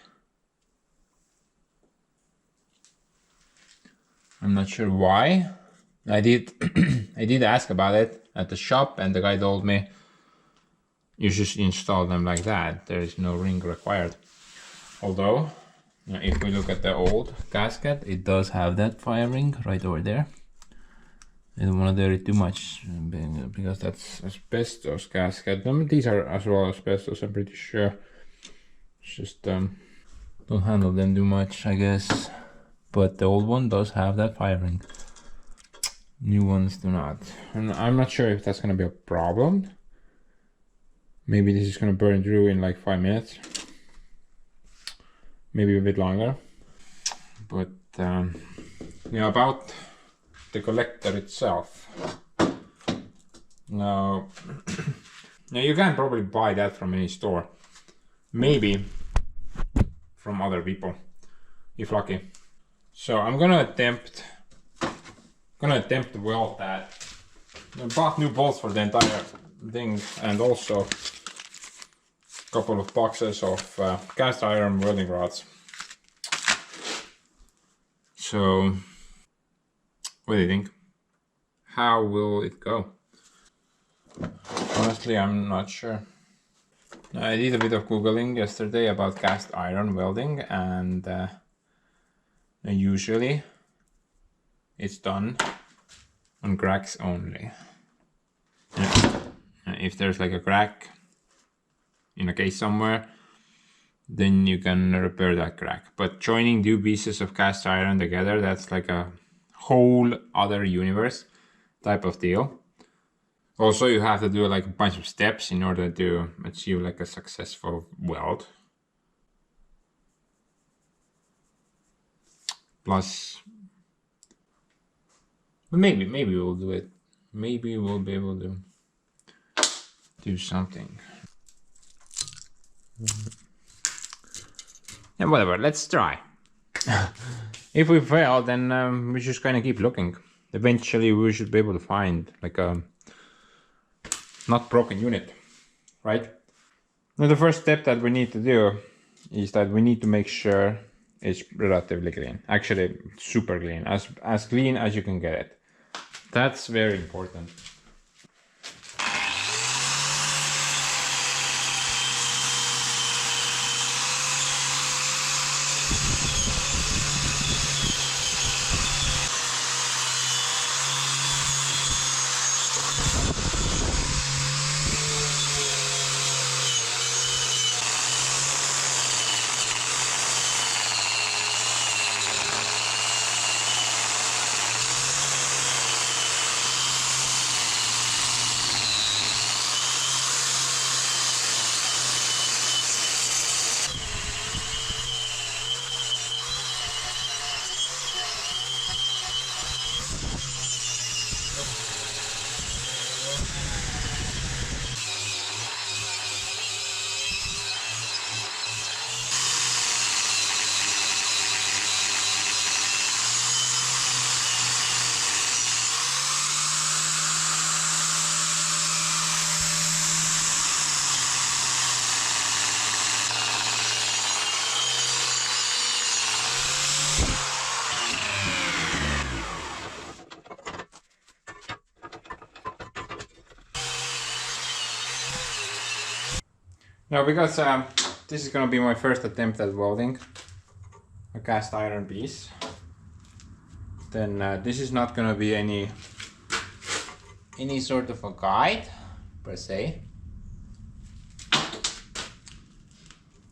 I'm not sure why. I did I did ask about it at the shop, and the guy told me you just install them like that. There is no ring required. Although, if we look at the old gasket, it does have that fire ring right over there. I don't want to dirty it too much because that's asbestos gasket. These are as well asbestos, I'm pretty sure. It's just don't handle them too much, I guess. But the old one does have that fire ring. New ones do not. And I'm not sure if that's going to be a problem. Maybe this is going to burn through in like 5 minutes. Maybe a bit longer. But yeah, about the collector itself. Now, now you can probably buy that from any store. Maybe from other people, if lucky. So I'm gonna attempt to weld that. I bought new bolts for the entire thing, and also a couple of boxes of cast iron welding rods. So what do you think? How will it go? Honestly, I'm not sure. I did a bit of googling yesterday about cast iron welding, and usually it's done on cracks only. If there's like a crack in a case somewhere, then you can repair that crack. But joining 2 pieces of cast iron together, that's like a whole other universe type of deal. Also, you have to do like a bunch of steps in order to achieve like a successful weld. Plus, maybe we'll do it. Maybe we'll be able to do something. Yeah, whatever, let's try. If we fail, then we just kind of keep looking. Eventually we should be able to find like a not broken unit, right? Now the first step that we need to do is that we need to make sure it's relatively clean. Actually, super clean, as clean as you can get it. That's very important. Now, because this is gonna be my first attempt at welding a cast iron piece, then this is not gonna be any sort of a guide per se.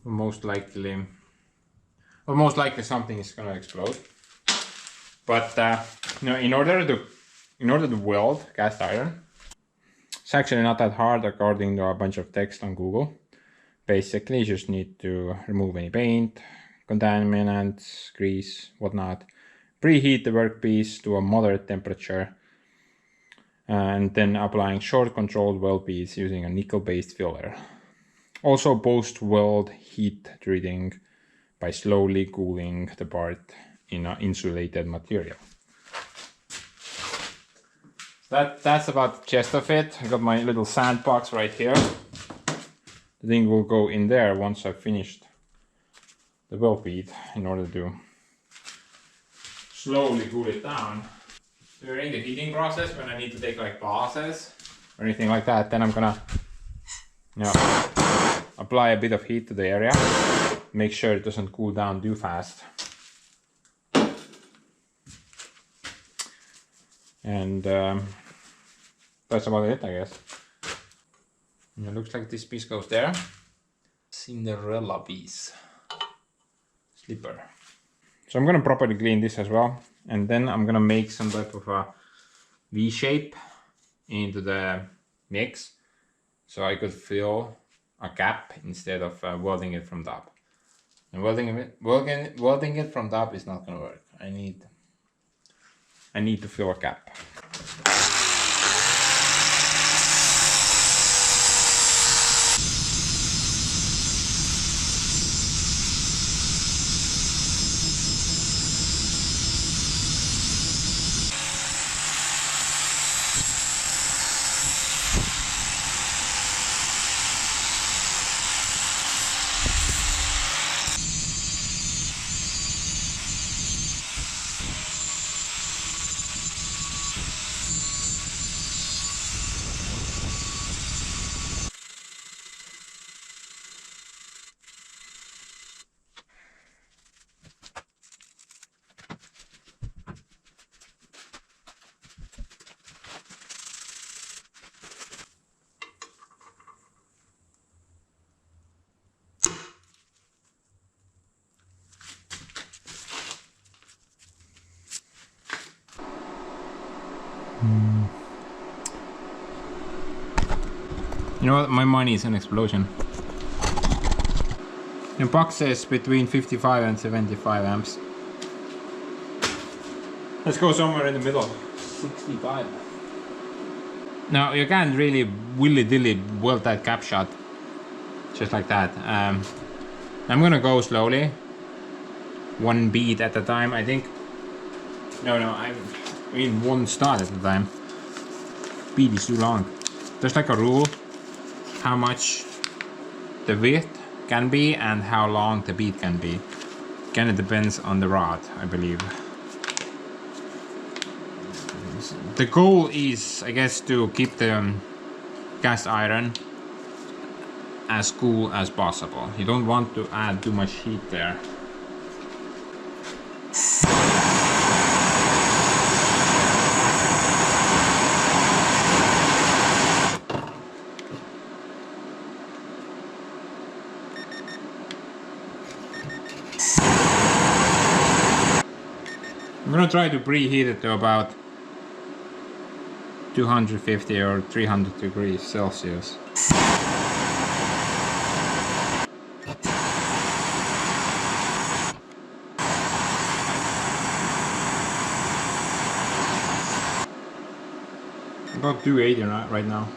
Most likely something is gonna explode. But you know, in order to weld cast iron, it's actually not that hard according to a bunch of text on Google. Basically, you just need to remove any paint, contaminants, grease, whatnot. Preheat the workpiece to a moderate temperature, and then applying short controlled weld piece using a nickel-based filler. Also post-weld heat treating by slowly cooling the part in an insulated material. That's about the gist of it. I got my little sandbox right here. The thing will go in there once I've finished the weld bead in order to slowly cool it down. During the heating process, when I need to take like pauses or anything like that, then I'm gonna, you know, apply a bit of heat to the area, make sure it doesn't cool down too fast. And that's about it, I guess. And it looks like this piece goes there. Cinderella piece. Slipper. So I'm gonna properly clean this as well, and then I'm gonna make some type of a V shape into the mix, so I could fill a gap instead of welding it from top. And welding it from top is not gonna work. I need to fill a gap. You know what? My money is an explosion. The box says between 55 and 75 amps. Let's go somewhere in the middle. 65. Now you can't really willy-dilly weld that cap shut just like that. I'm gonna go slowly, one bead at a time, I think. No, I mean one start at a time. Bead is too long. There's like a rule how much the width can be and how long the bead can be. Kind of depends on the rod, I believe. The goal is, I guess, to keep the cast iron as cool as possible. You don't want to add too much heat there. I'm gonna try to preheat it to about 250 or 300 degrees Celsius. About 280 right now.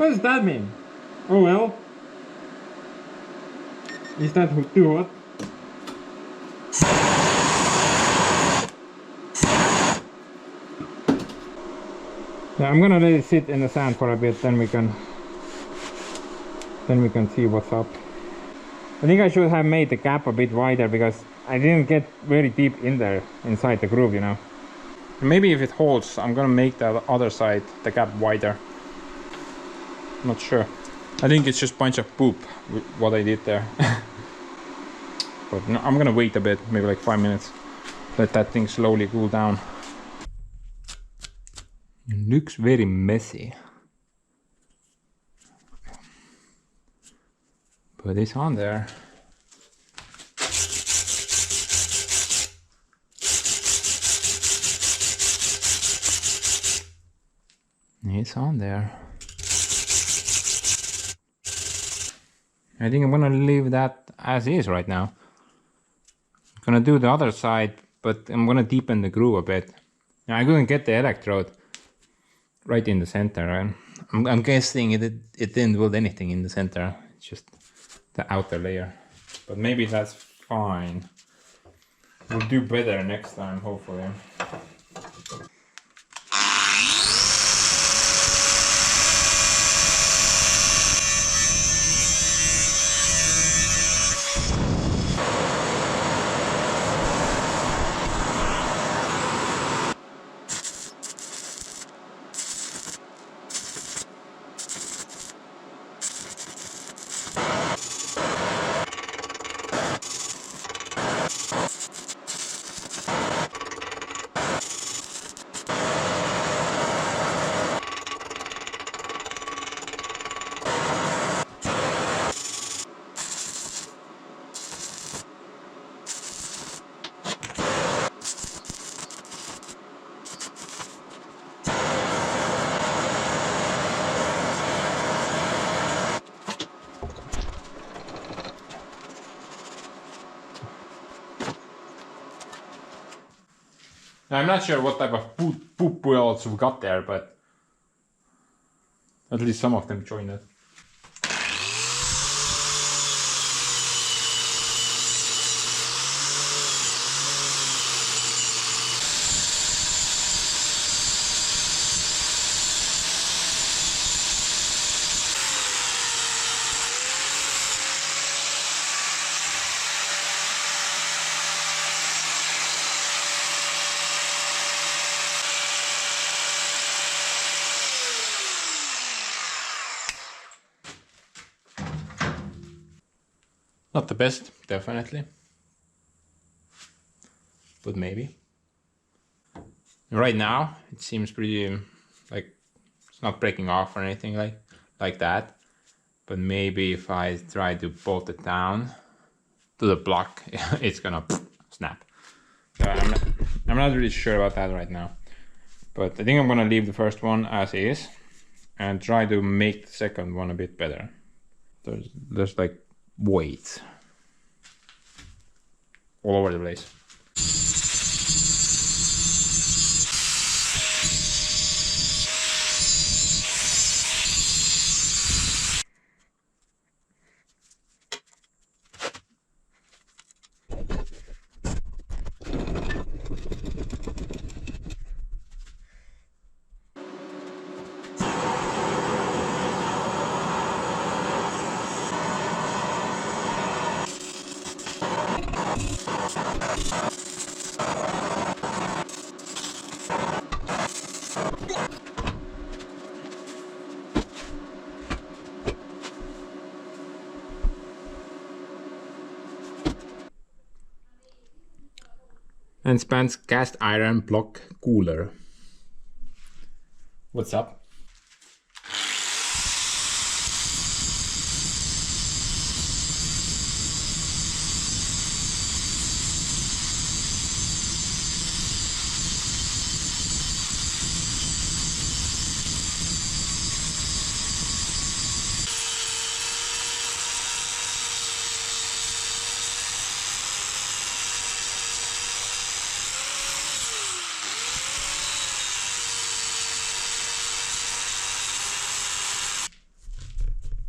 What does that mean? Oh well. Is that too hot? Yeah, I'm gonna let it sit in the sand for a bit, then we can see what's up. I think I should have made the gap a bit wider because I didn't get very deep in there inside the groove, you know. Maybe if it holds, I'm gonna make the other side, the gap wider. Not sure. I think it's just a bunch of poop what I did there. But no, I'm gonna wait a bit, maybe like 5 minutes. Let that thing slowly cool down. It looks very messy. But it's on there. It's on there. I think I'm gonna leave that as is right now. I'm gonna do the other side, but I'm gonna deepen the groove a bit. Now, I couldn't get the electrode right in the center, right? I'm guessing it didn't weld anything in the center. It's just the outer layer. But maybe that's fine. We'll do better next time, hopefully. I'm not sure what type of poop welds we got there, but at least some of them joined it. Not the best, definitely. But maybe. Right now, it seems pretty, like, it's not breaking off or anything like that. But maybe if I try to bolt it down to the block, it's gonna snap. So I'm not really sure about that right now. But I think I'm gonna leave the first one as is and try to make the second one a bit better. There's like weights all over the place. And Span's cast iron block cooler. What's up?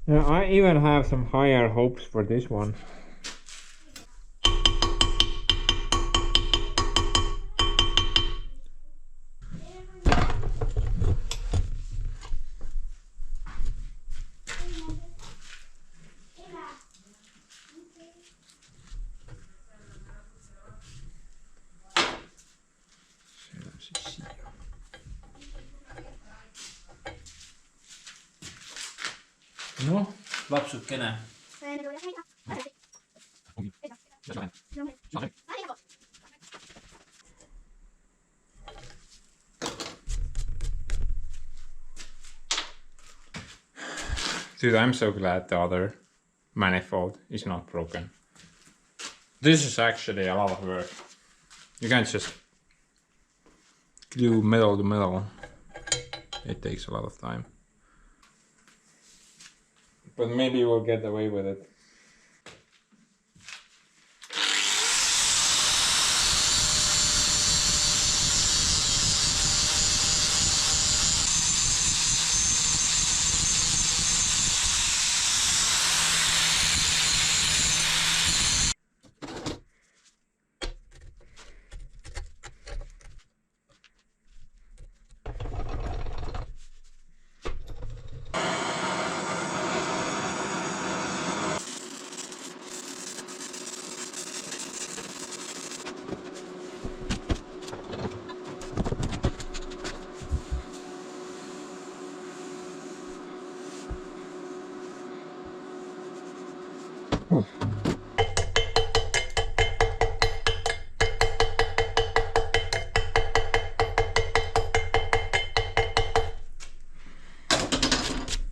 Yeah, I even have some higher hopes for this one. No, lapsukkene. Dude, I'm so glad the other manifold is not broken. This is actually a lot of work. You can't just glue metal to metal. It takes a lot of time. But maybe we'll get away with it.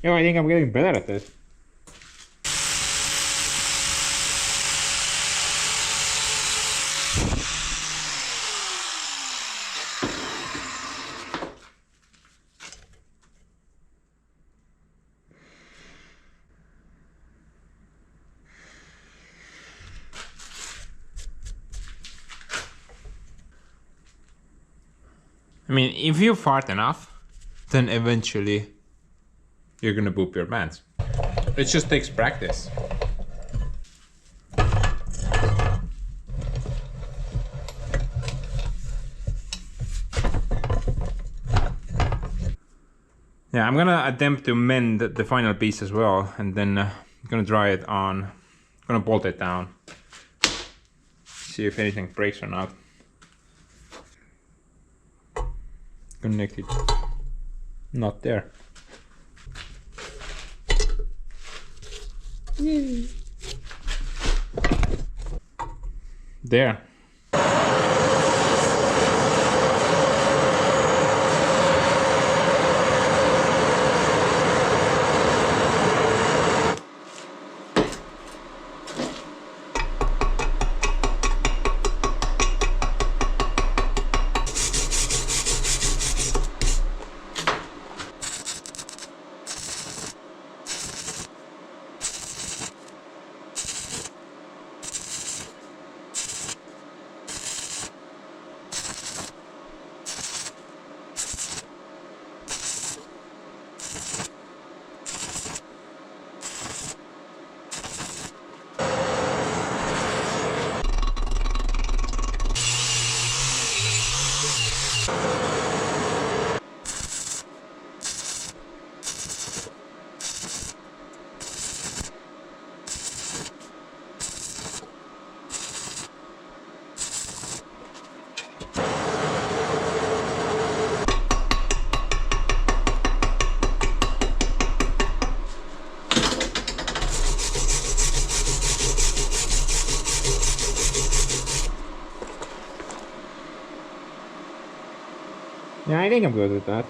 Yo, I think I'm getting better at this. I mean, if you fart enough, then eventually you're gonna poop your pants. It just takes practice. Yeah, I'm gonna attempt to mend the final piece as well, and then I'm gonna dry it on. I'm gonna bolt it down. See if anything breaks or not. Connect it. Not there. There. Yeah, I think I'm good with that.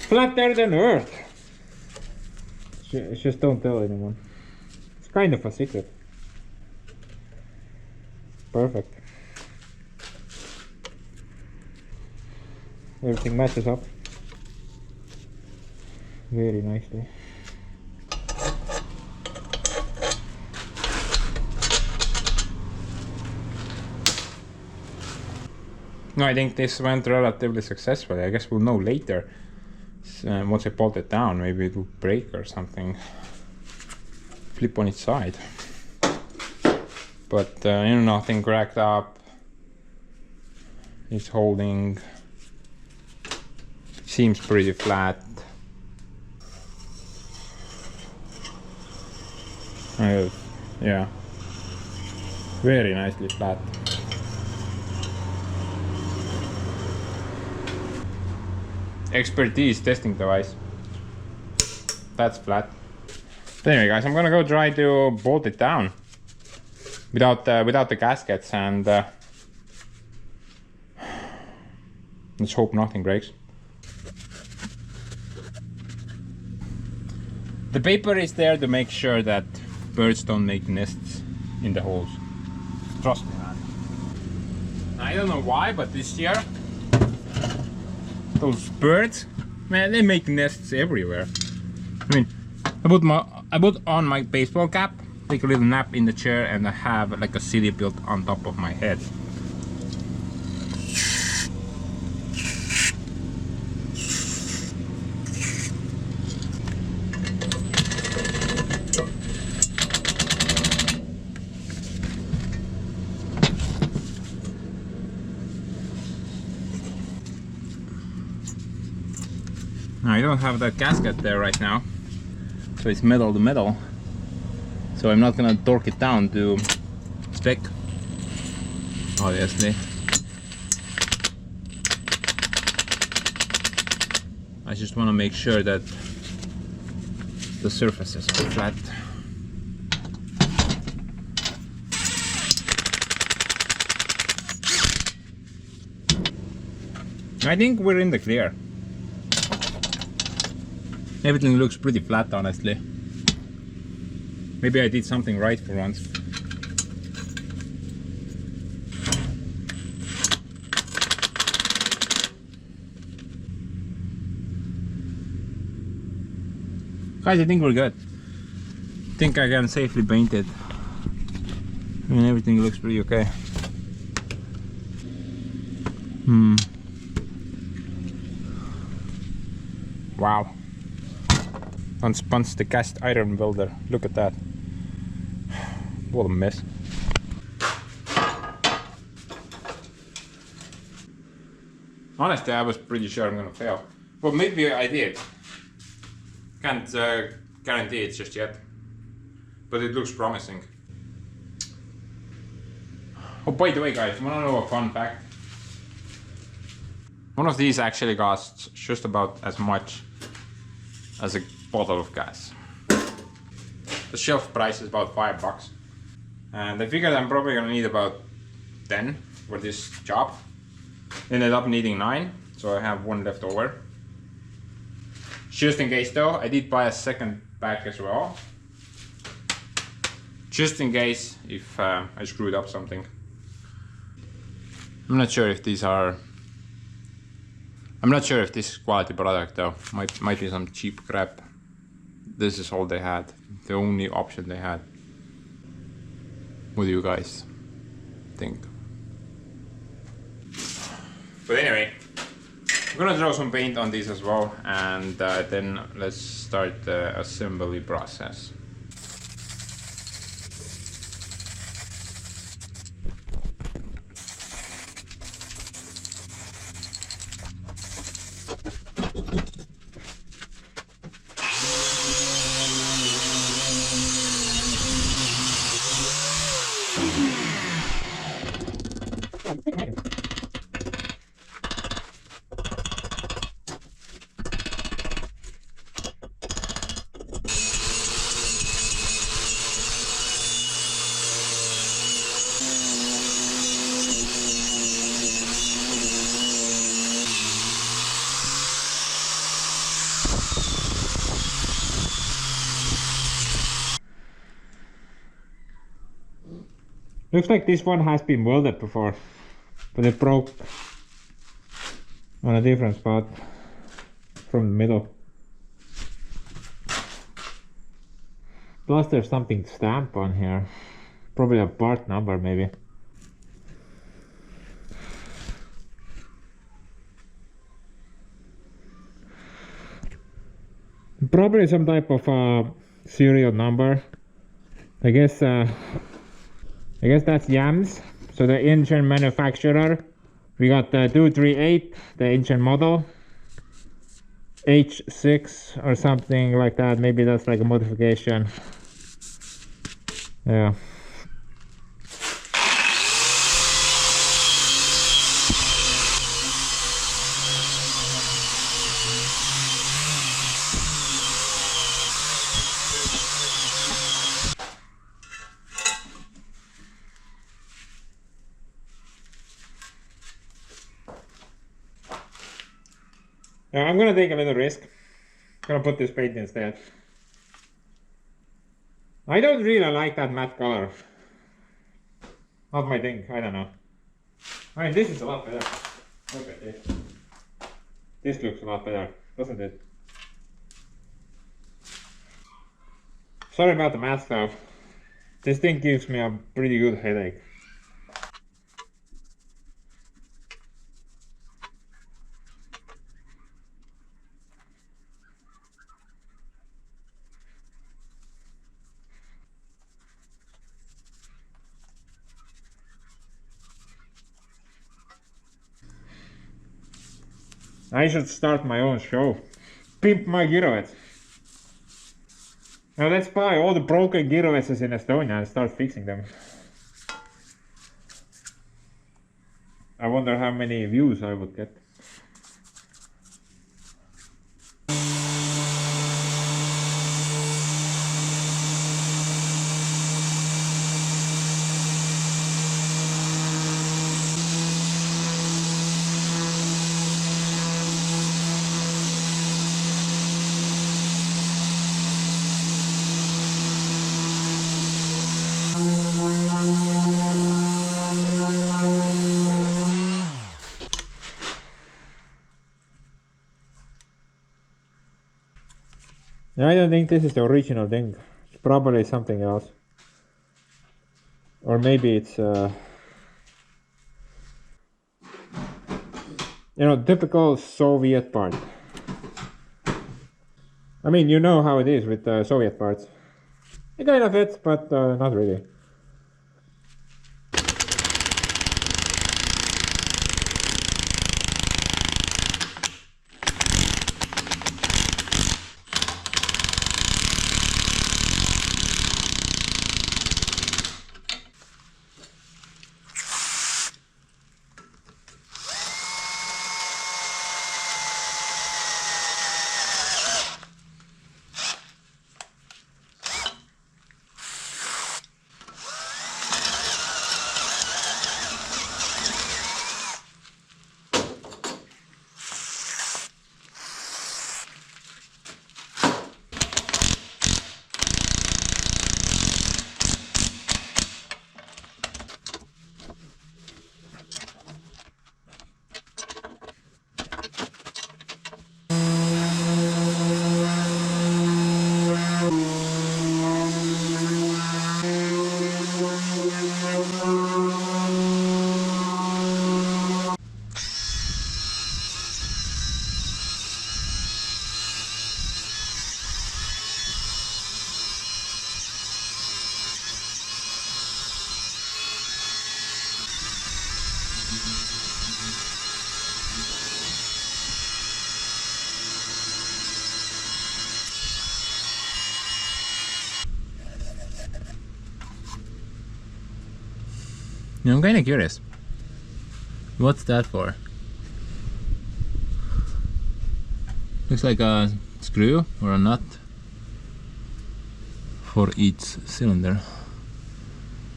Flatter than Earth. Just don't tell anyone. It's kind of a secret. Perfect. Everything matches up very nicely. No, I think this went relatively successfully. I guess we'll know later. Once I bolt it down, maybe it will break or something. Flip on its side. But nothing cracked up. It's holding. Seems pretty flat. Yeah. Very nicely flat. Expertise testing device. That's flat. But anyway, guys, I'm gonna go try to bolt it down without the gaskets, and let's hope nothing breaks. The paper is there to make sure that birds don't make nests in the holes. Trust me, man. I don't know why, but this year those birds, man, they make nests everywhere. I mean, I put on my baseball cap, take a little nap in the chair, and I have like a city built on top of my head. Now, I don't have that gasket there right now, so it's metal to metal, so I'm not gonna torque it down to spec, obviously. I just want to make sure that the surfaces are flat. I think we're in the clear. Everything looks pretty flat, honestly. Maybe I did something right for once. Guys, I think we're good. I think I can safely paint it. I mean, everything looks pretty okay. Wow. Unspuns the cast iron welder. Look at that. What a mess. Honestly, I was pretty sure I'm gonna fail. Well, maybe I did. Can't guarantee it just yet. But it looks promising. Oh, by the way, guys, wanna know a fun fact? One of these actually costs just about as much as a bottle of gas. The shelf price is about $5, and I figured I'm probably gonna need about 10 for this job. Ended up needing 9, so I have 1 left over. Just in case though, I did buy a second pack as well, just in case if I screwed up something. I'm not sure if these are. I'm not sure if this is quality product though. Might be some cheap crap. This is all they had. The only option they had. What do you guys think? But anyway, I'm gonna throw some paint on these as well, and then let's start the assembly process. Looks like this one has been welded before, but it broke on a different spot from the middle. Plus there's something stamped on here. Probably a part number maybe. Probably some type of serial number. I guess that's YAMS. So the engine manufacturer. We got the 238, the engine model. H6 or something like that. Maybe that's like a modification. Yeah. I'm gonna take a little risk. Gonna put this paint instead. I don't really like that matte color. Not my thing, I don't know. I mean, this is a lot better. Look at this. This looks a lot better, doesn't it? Sorry about the matte stuff. This thing gives me a pretty good headache. I should start my own show. Pimp my Kirovets. Now let's buy all the broken Kirovets in Estonia and start fixing them. I wonder how many views I would get. I don't think this is the original thing. It's probably something else. Or maybe it's you know, typical Soviet part. I mean, you know how it is with Soviet parts. It kind of fits, but not really. I'm kind of curious. What's that for? Looks like a screw or a nut for each cylinder.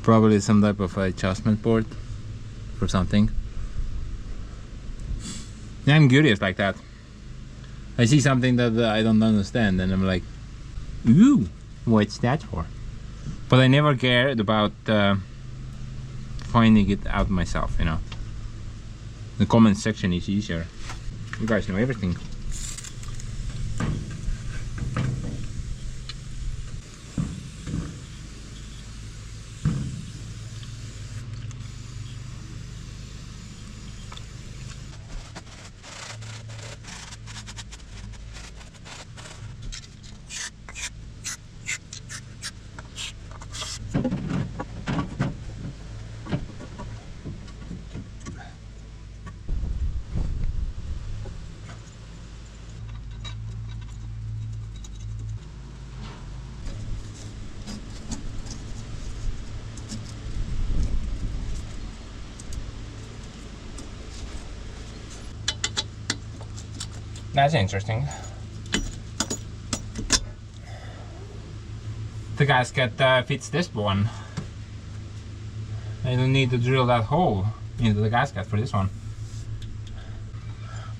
Probably some type of adjustment board for something. Yeah, I'm curious like that. I see something that I don't understand and I'm like, ooh, what's that for? But I never cared about finding it out myself, you know. The comment section is easier. You guys know everything. That's interesting. The gasket fits this one. I don't need to drill that hole into the gasket for this one.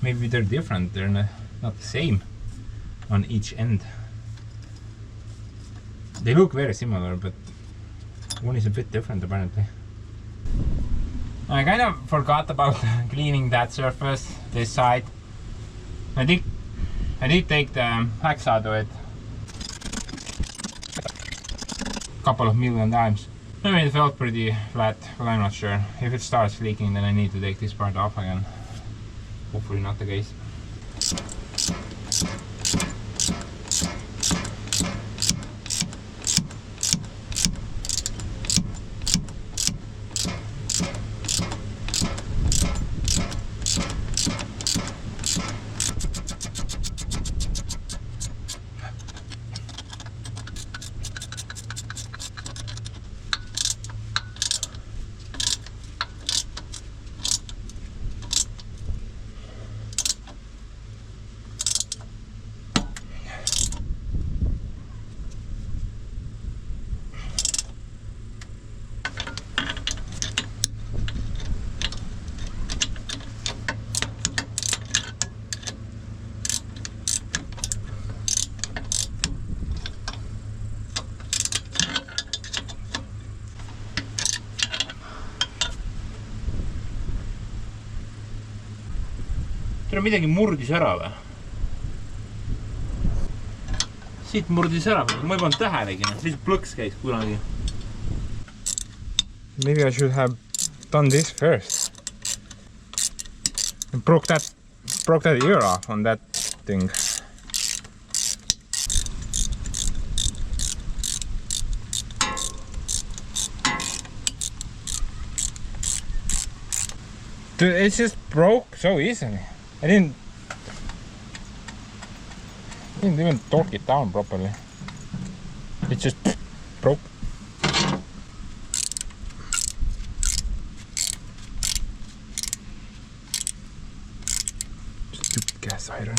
Maybe they're different, they're not the same on each end. They look very similar, but one is a bit different apparently. I kind of forgot about cleaning that surface, this side. I did take the hacksaw to it a couple of million times. I mean, it felt pretty flat, but I'm not sure. If it starts leaking, then I need to take this part off again. Hopefully not the case. Midagi murdis ära või? Siit murdis ära, ma ei pannud tähelegi, lihtsalt plõks käis kunagi. Maybe I should have done this first. I broke that ear off on that thing. Dude, it just broke so easily. I didn't even torque it down properly. It just broke. Stupid gas iron.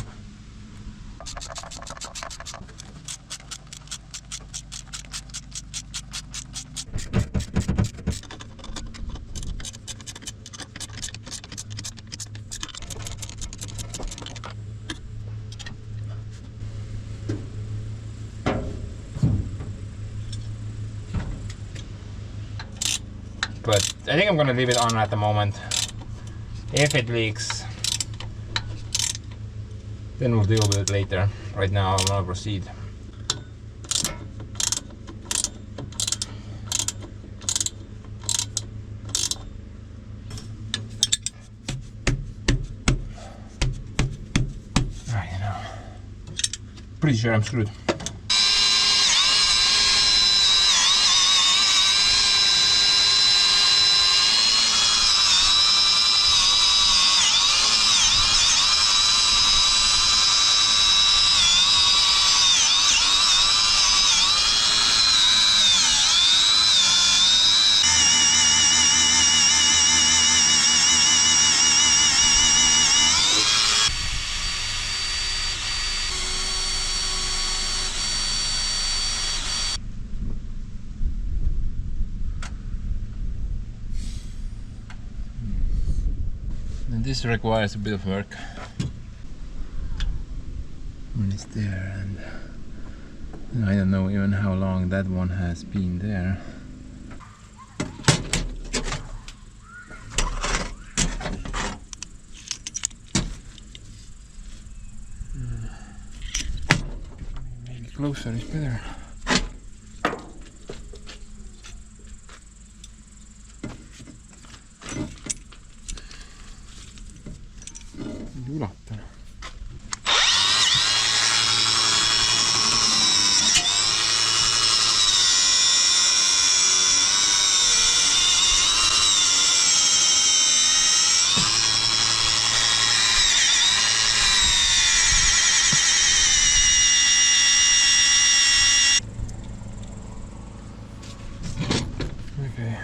But I think I'm gonna leave it on at the moment. If it leaks, then we'll deal with it later. Right now I'm gonna proceed. Alright, you know. Pretty sure I'm screwed. And this requires a bit of work. One is there, and I don't know even how long that one has been there. Closer is better. Ulatan. Okay.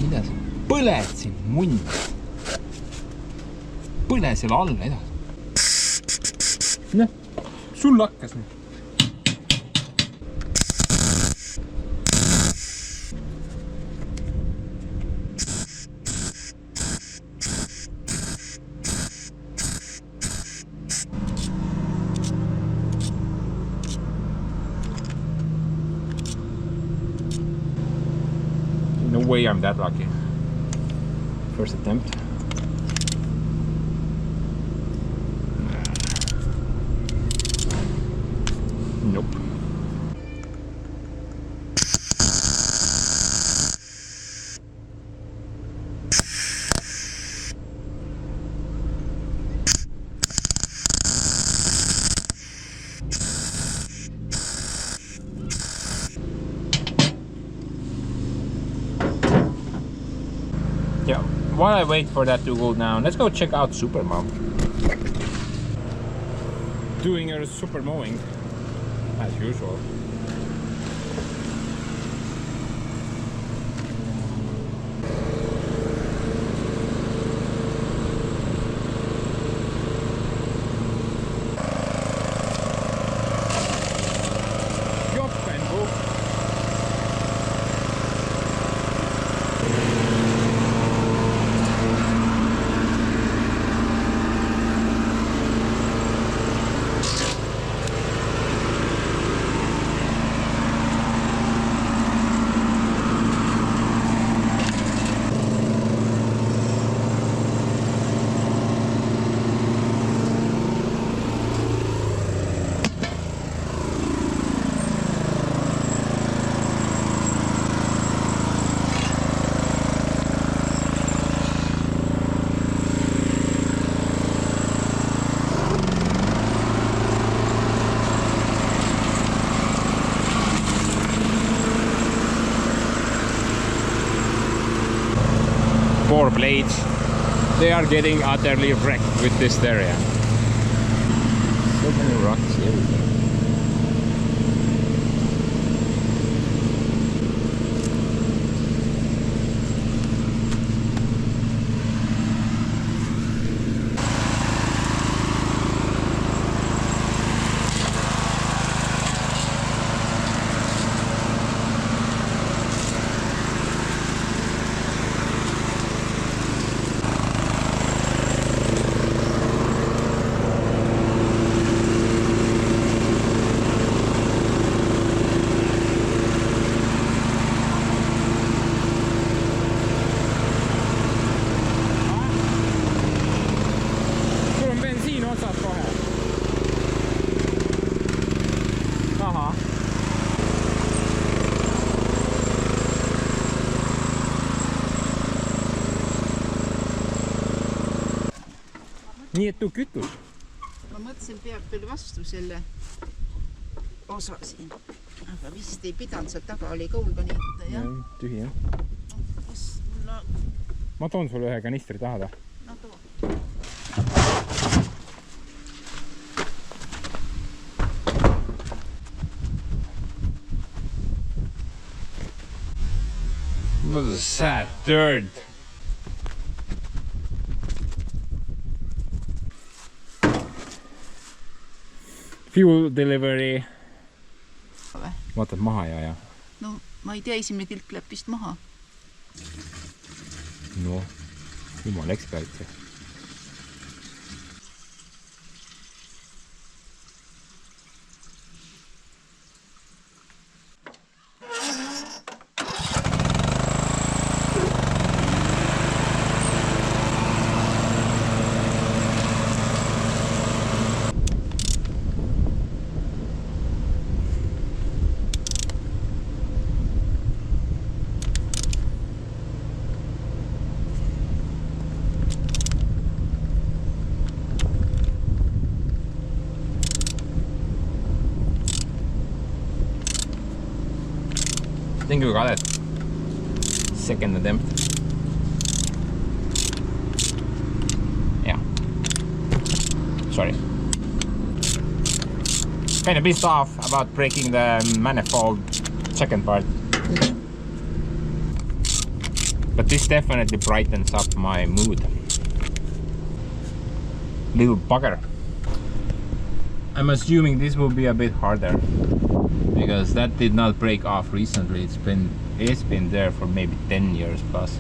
Mida sa põled siin, munn? Põle selle all edasi. Noh, sul hakkas nüüd. No way I'm that lucky. First attempt. Nope. Yeah, while I wait for that to go down, let's go check out Super Mom. Doing her super mowing, as usual. Four blades, they are getting utterly wrecked with this area. So many rocks everywhere. Nii et tuu kütus. Ma mõtlesin, peab veel vastu selle osa siin. Aga vist ei pidanud, seal taga oli kauga nii, et jah. Tühi, jah. Ma toon sulle ühe kanistri taha. No too. was a sad dirt. Fuel delivery. Vaata maha ja. No ma ei tea, esimene tilk läheb vist maha. No, jumal ekspert. I think we got it. Second attempt. Yeah. Sorry. Kind of pissed off about breaking the manifold second part. But this definitely brightens up my mood. Little bugger. I'm assuming this will be a bit harder, because that did not break off recently. It's been there for maybe 10 years plus.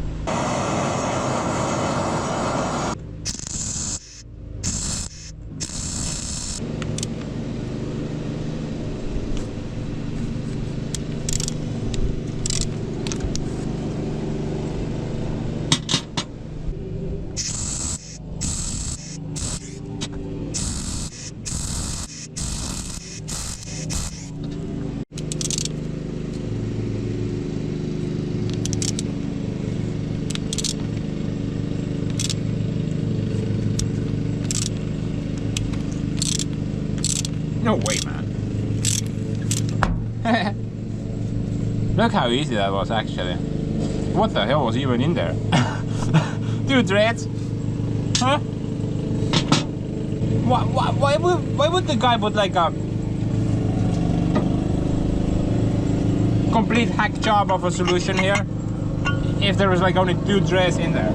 No way, man. Look how easy that was, actually. What the hell was even in there? 2 threads? Huh? Why would the guy put like a complete hack job of a solution here if there was like only 2 threads in there?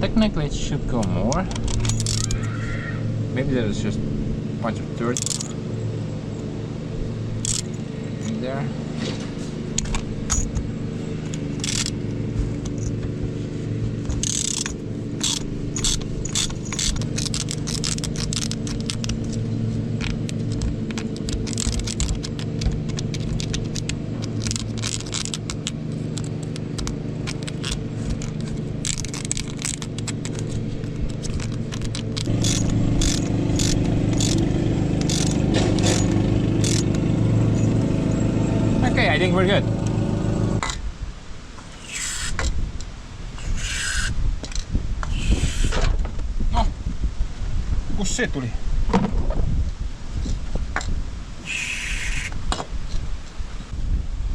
Technically it should go more. Maybe there's just a bunch of dirt in there. Okay, I think we're good. Oh, kus see tuli?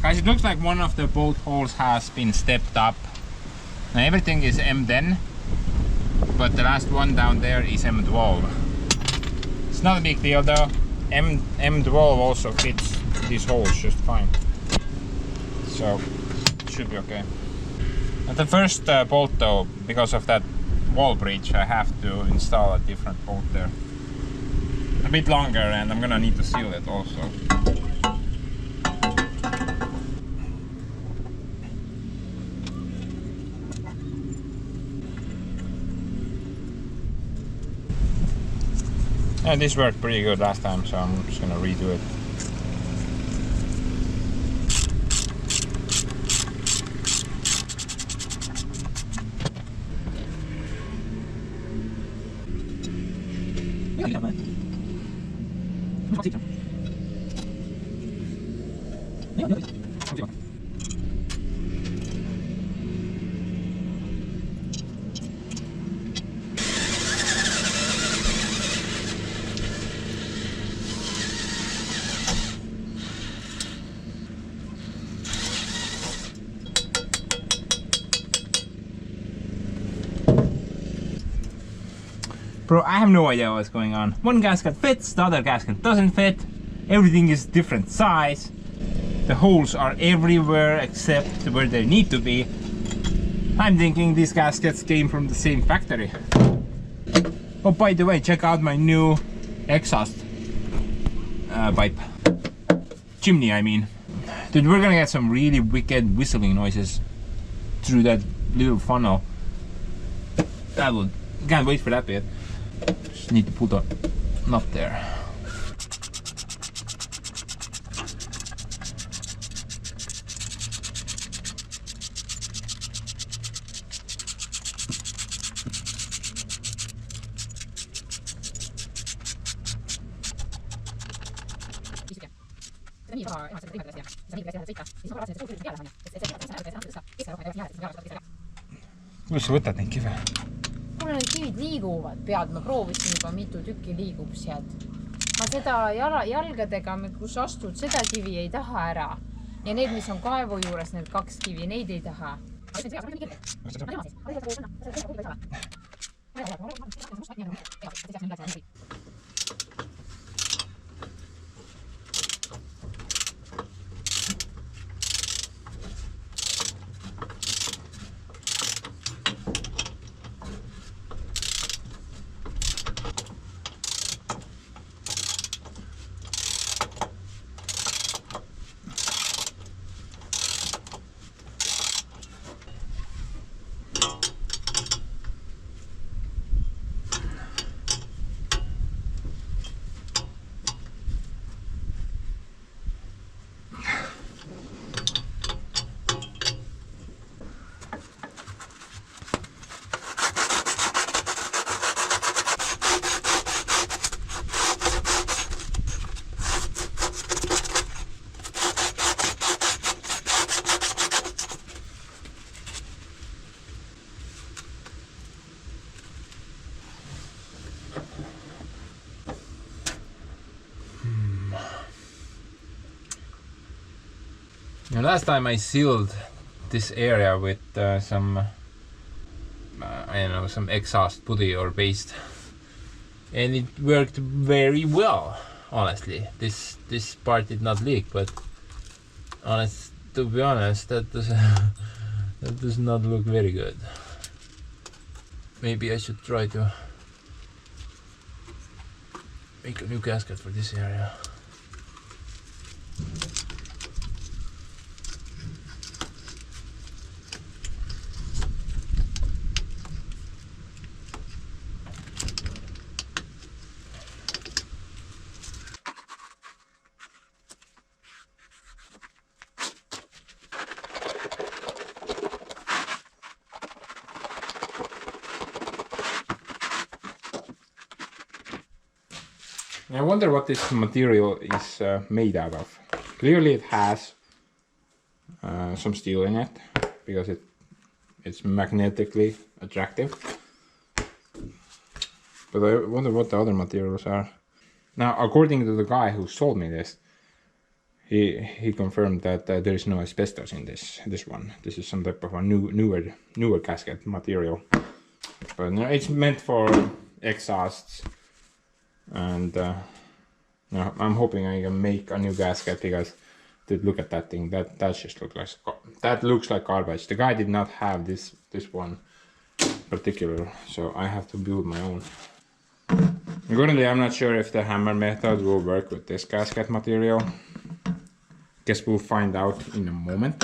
Guys, it looks like one of the bolt holes has been stepped up. Now everything is M10, but the last one down there is M12. It's not a big deal though. M12 also fits these holes just fine. So it should be okay. At the first bolt though, because of that wall breach, I have to install a different bolt there. A bit longer, and I'm gonna need to seal it also. And this worked pretty good last time, so I'm just gonna redo it. Bro, I have no idea what's going on. One gasket fits, the other gasket doesn't fit. Everything is different size. The holes are everywhere except where they need to be. I'm thinking these gaskets came from the same factory. Oh, by the way, check out my new exhaust pipe. Chimney, I mean. Dude, we're gonna get some really wicked whistling noises through that little funnel. That would... Can't wait for that bit. Just need to put a nut there. Kuidas sa võtad neid kive? Kuule, need kivid liiguvad pead, ma proovisin juba mitu tükki liigub sealt. Ma seda jalgadega, kus astud, seda kivi ei taha ära. Ja need, mis on kaevu juures, need 2 kivi, neid ei taha. Now, last time I sealed this area with some, I don't know, some exhaust putty or paste, and it worked very well. Honestly, this part did not leak, but to be honest, that does not look very good. Maybe I should try to make a new gasket for this area. I wonder what this material is made out of. Clearly it has some steel in it because it's magnetically attractive. But I wonder what the other materials are. Now, according to the guy who sold me this, he confirmed that there is no asbestos in this one. This is some type of a newer gasket material. But no, it's meant for exhausts. And no, I'm hoping I can make a new gasket because, dude, look at that thing. That just looks like garbage. The guy did not have this one particular, so I have to build my own. Currently, I'm not sure if the hammer method will work with this gasket material. Guess we'll find out in a moment.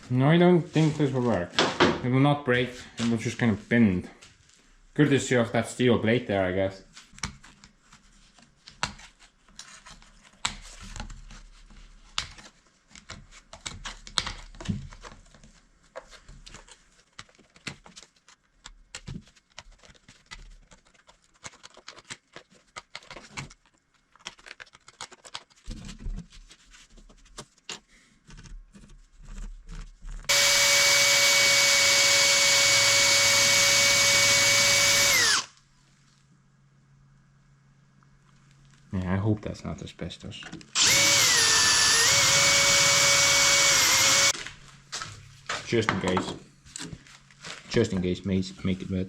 No, I don't think this will work. It will not break, it will just kind of bend. Courtesy of that steel plate there, I guess. Yeah, I hope that's not asbestos. just in case. Just in case, make it wet.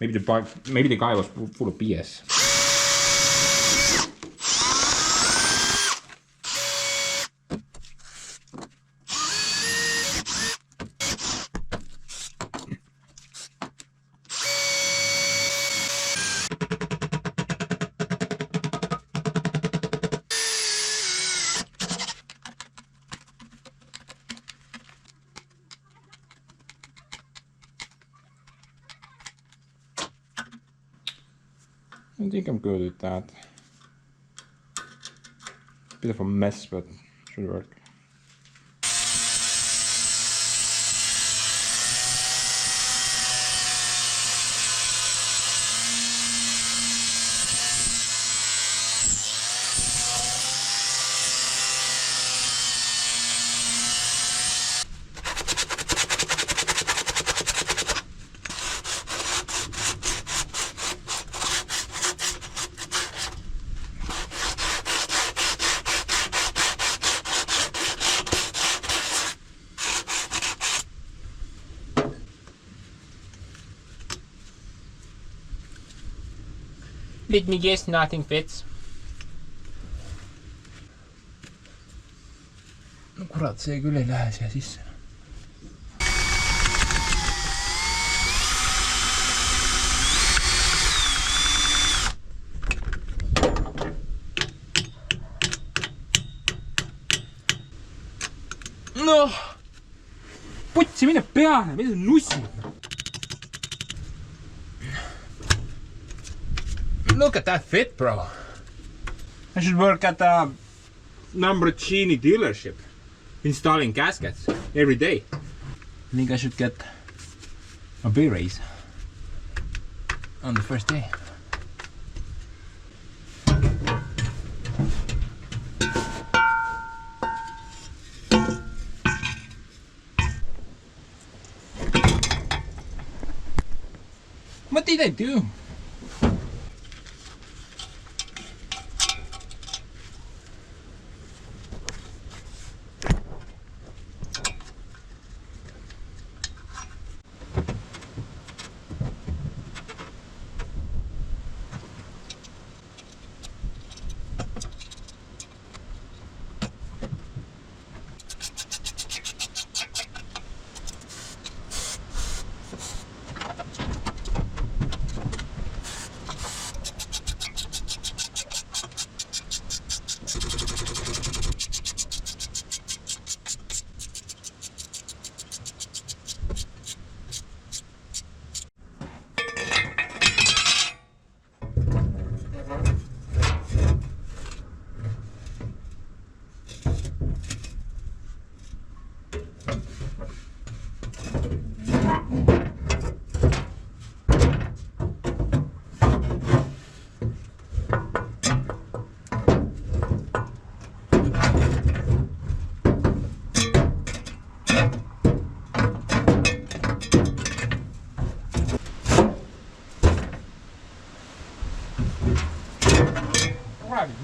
Maybe the guy was full of BS. I think I'm good with that. Bit of a mess, but should work. Let me guess, nothing fits. No kurat, see küll ei lähe siia sisse. Noh! Putsi, mine peale, mida sa nussid? Look at that fit, bro. I should work at a Lamborghini dealership, installing gaskets every day. I think I should get a pay raise on the first day. What did I do?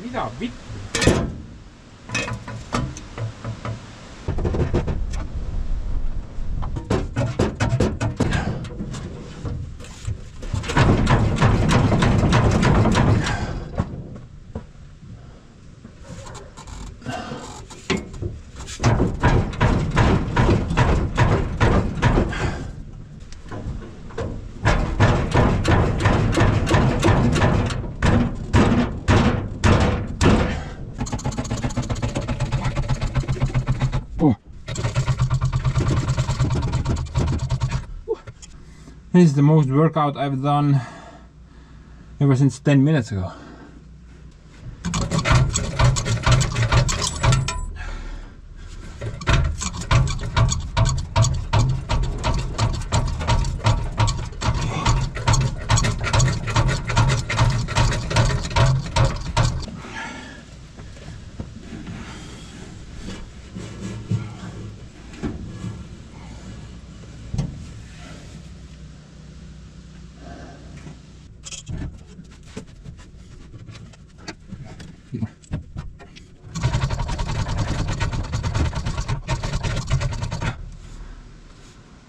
Mida vittu? This is the most workout I've done ever since 10 minutes ago.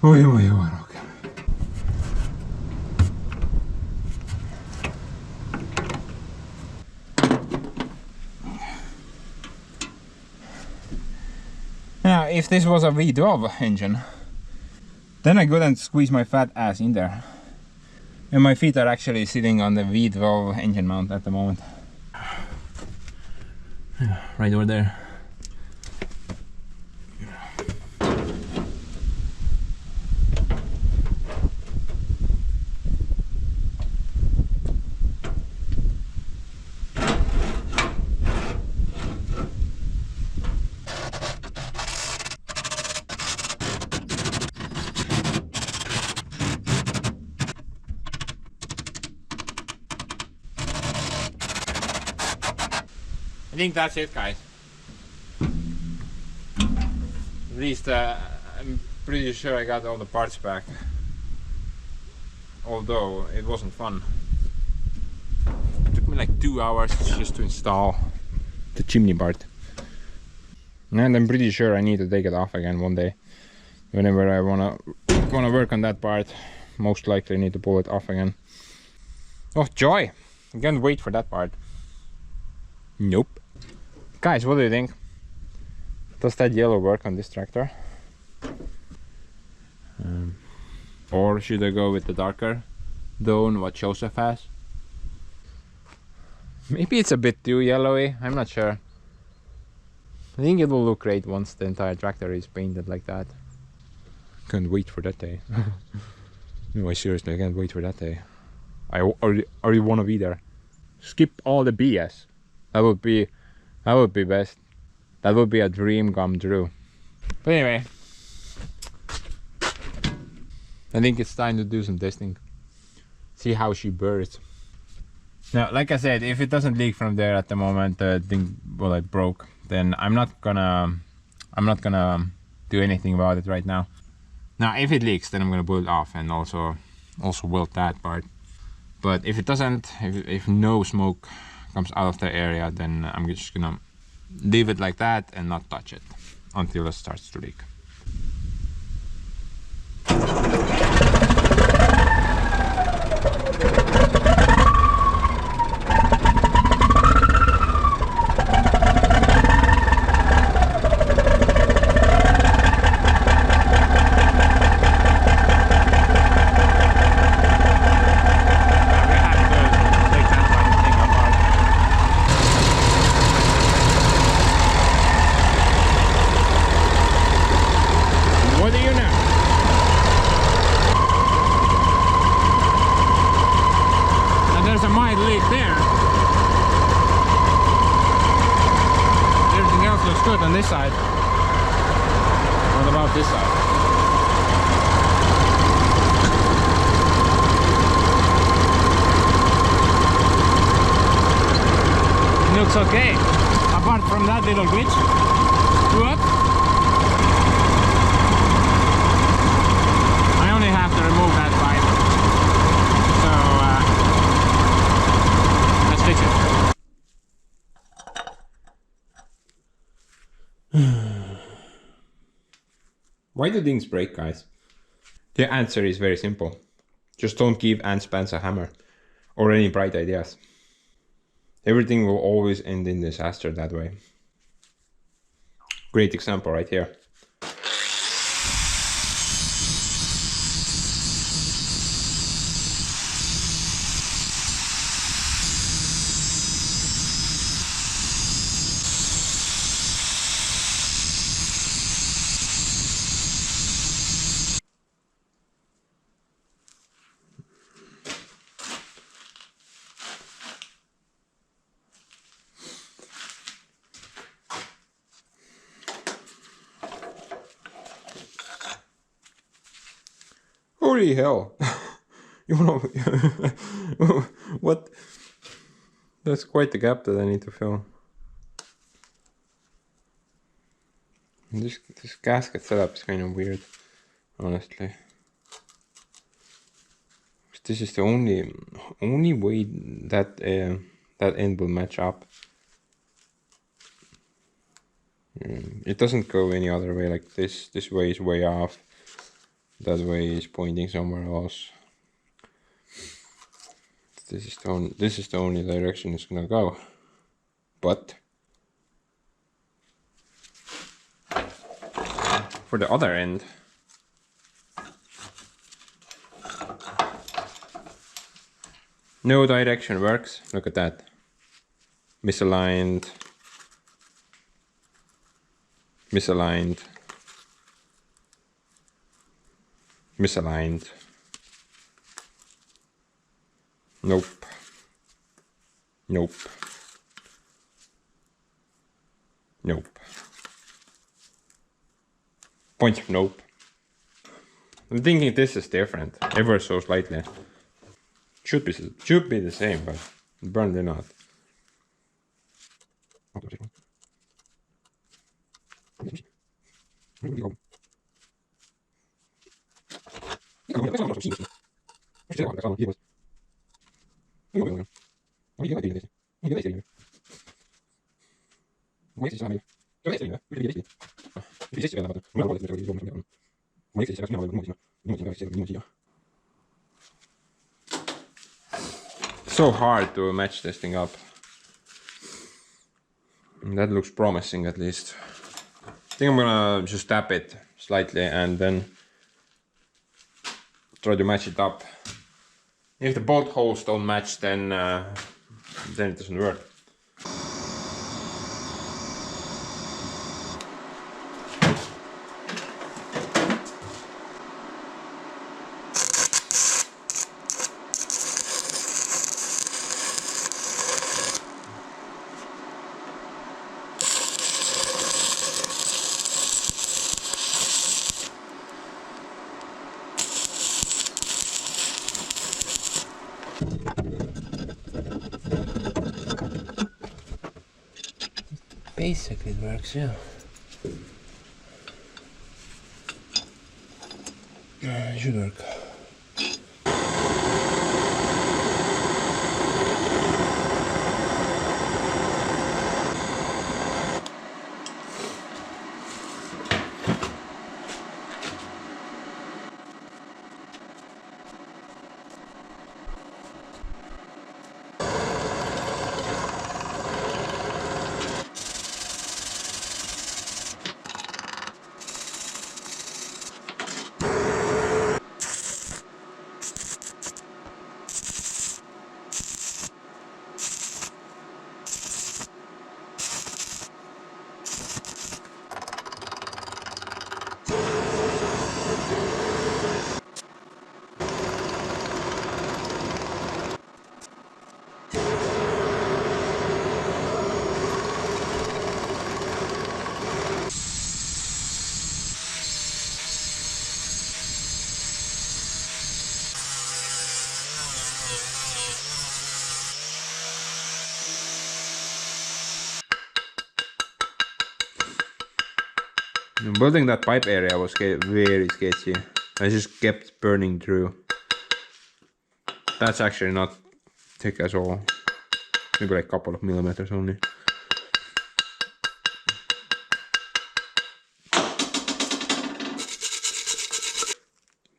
oi, oi, oi, rohkem. Now, if this was a V12 engine, then I couldn't squeeze my fat ass in there. And my feet are actually sitting on the V12 engine mount at the moment. Right over there. I think that's it, guys. At least I'm pretty sure I got all the parts back. Although it wasn't fun. It took me like 2 hours just to install the chimney part. And I'm pretty sure I need to take it off again one day. Whenever I wanna work on that part, most likely I need to pull it off again. Oh joy! I can't wait for that part. Nope. Guys, what do you think? Does that yellow work on this tractor? Or should I go with the darker tone what Joseph has? Maybe it's a bit too yellowy, I'm not sure. I think it will look great once the entire tractor is painted like that. Can't wait for that day. No, I seriously can't wait for that day. I already want to be there. Skip all the BS. That would be best. That would be a dream come true. But anyway, I think it's time to do some testing. See how she burns. Now, like I said, if it doesn't leak from there at the moment, thing well, it broke, then I'm not gonna do anything about it right now. Now, if it leaks, then I'm gonna pull it off and also weld that part. But if it doesn't, if no smoke comes out of the area, then I'm just gonna leave it like that and not touch it until it starts to leak. Good on this side. What about this side? Looks okay. Apart from that little glitch. What? I only have to remove that pipe. So let's fix it. Why do things break, guys? The answer is very simple. Just don't give Ant Spence a hammer or any bright ideas. Everything will always end in disaster that way. Great example right here. Holy hell! You know, what? That's quite the gap that I need to fill. This gasket setup is kind of weird, honestly. This is the only way that that end will match up. It doesn't go any other way. Like this way is way off. That way is pointing somewhere else. This is the only direction it's gonna go. But for the other end, no direction works. Look at that. Misaligned. Misaligned. Misaligned. Nope. Nope. Nope. Point of nope. I'm thinking this is different, ever so slightly. Should be the same, but apparently not. So hard to match this thing up. That looks promising at least. I think I'm gonna just tap it slightly and then try to match it up. If the bolt holes don't match, then it doesn't work. Basically it works, yeah. It should work. Building that pipe area was very sketchy. I just kept burning through. That's actually not thick at all. Maybe like a couple of millimeters only.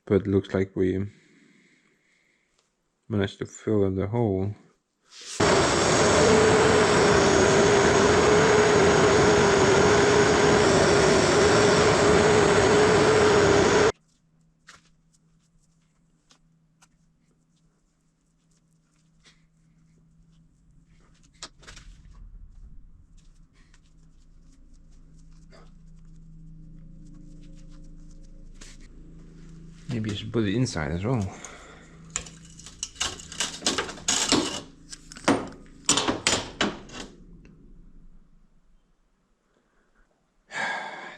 But it looks like we managed to fill the hole. Maybe you should put it inside as well.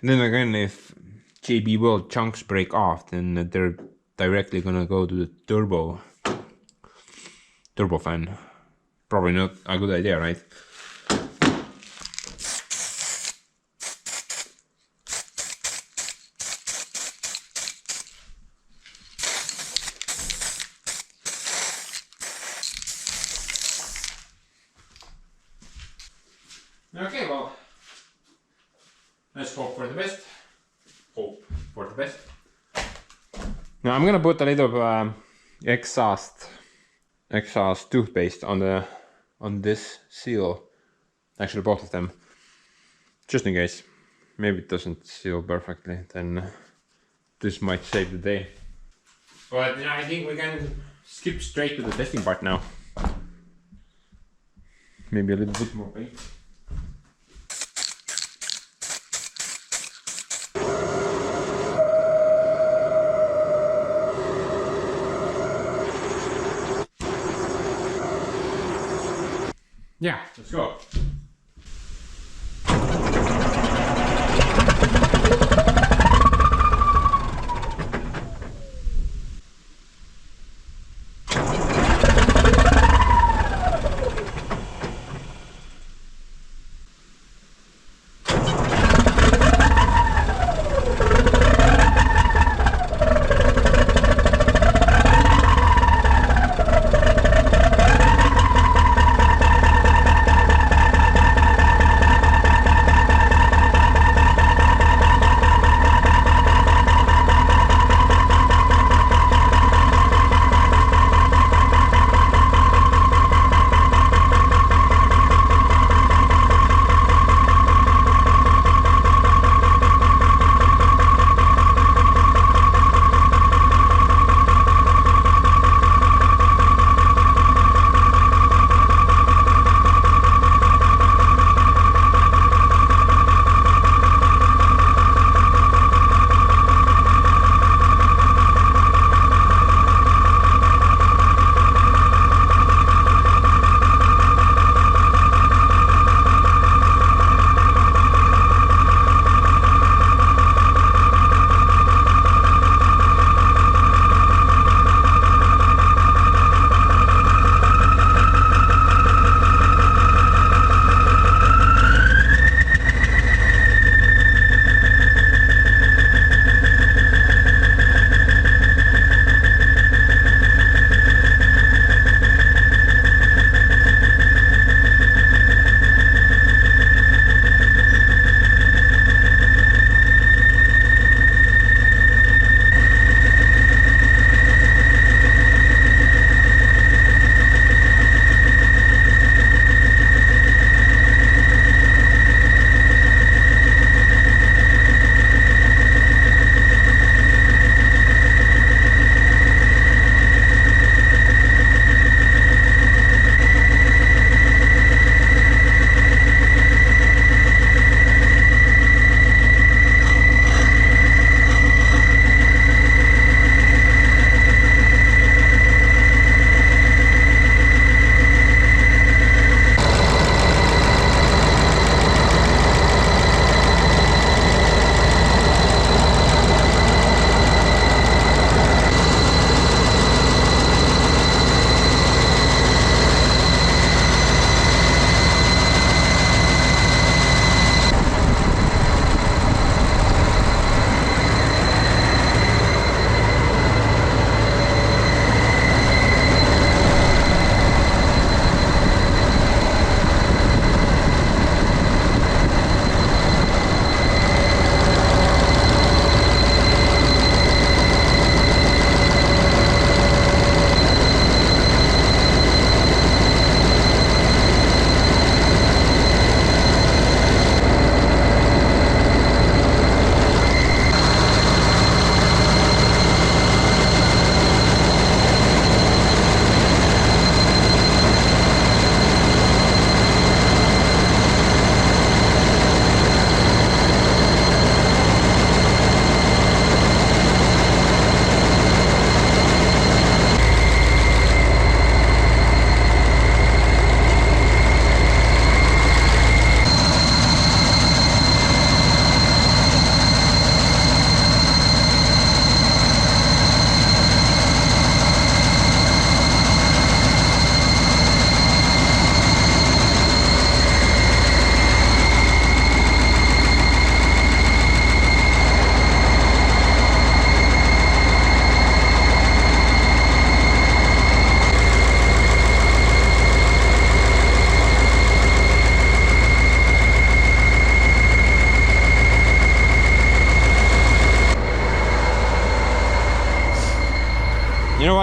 Then again, if JB Weld chunks break off, then they're directly gonna go to the turbo fan. Probably not a good idea, right? Okay, well, let's hope for the best. Hope for the best. Now I'm gonna put a little exhaust toothpaste on this seal. Actually, both of them, just in case. Maybe it doesn't seal perfectly. Then this might save the day. But I think we can skip straight to the testing part now. Maybe a little bit more paint. Yeah, let's go.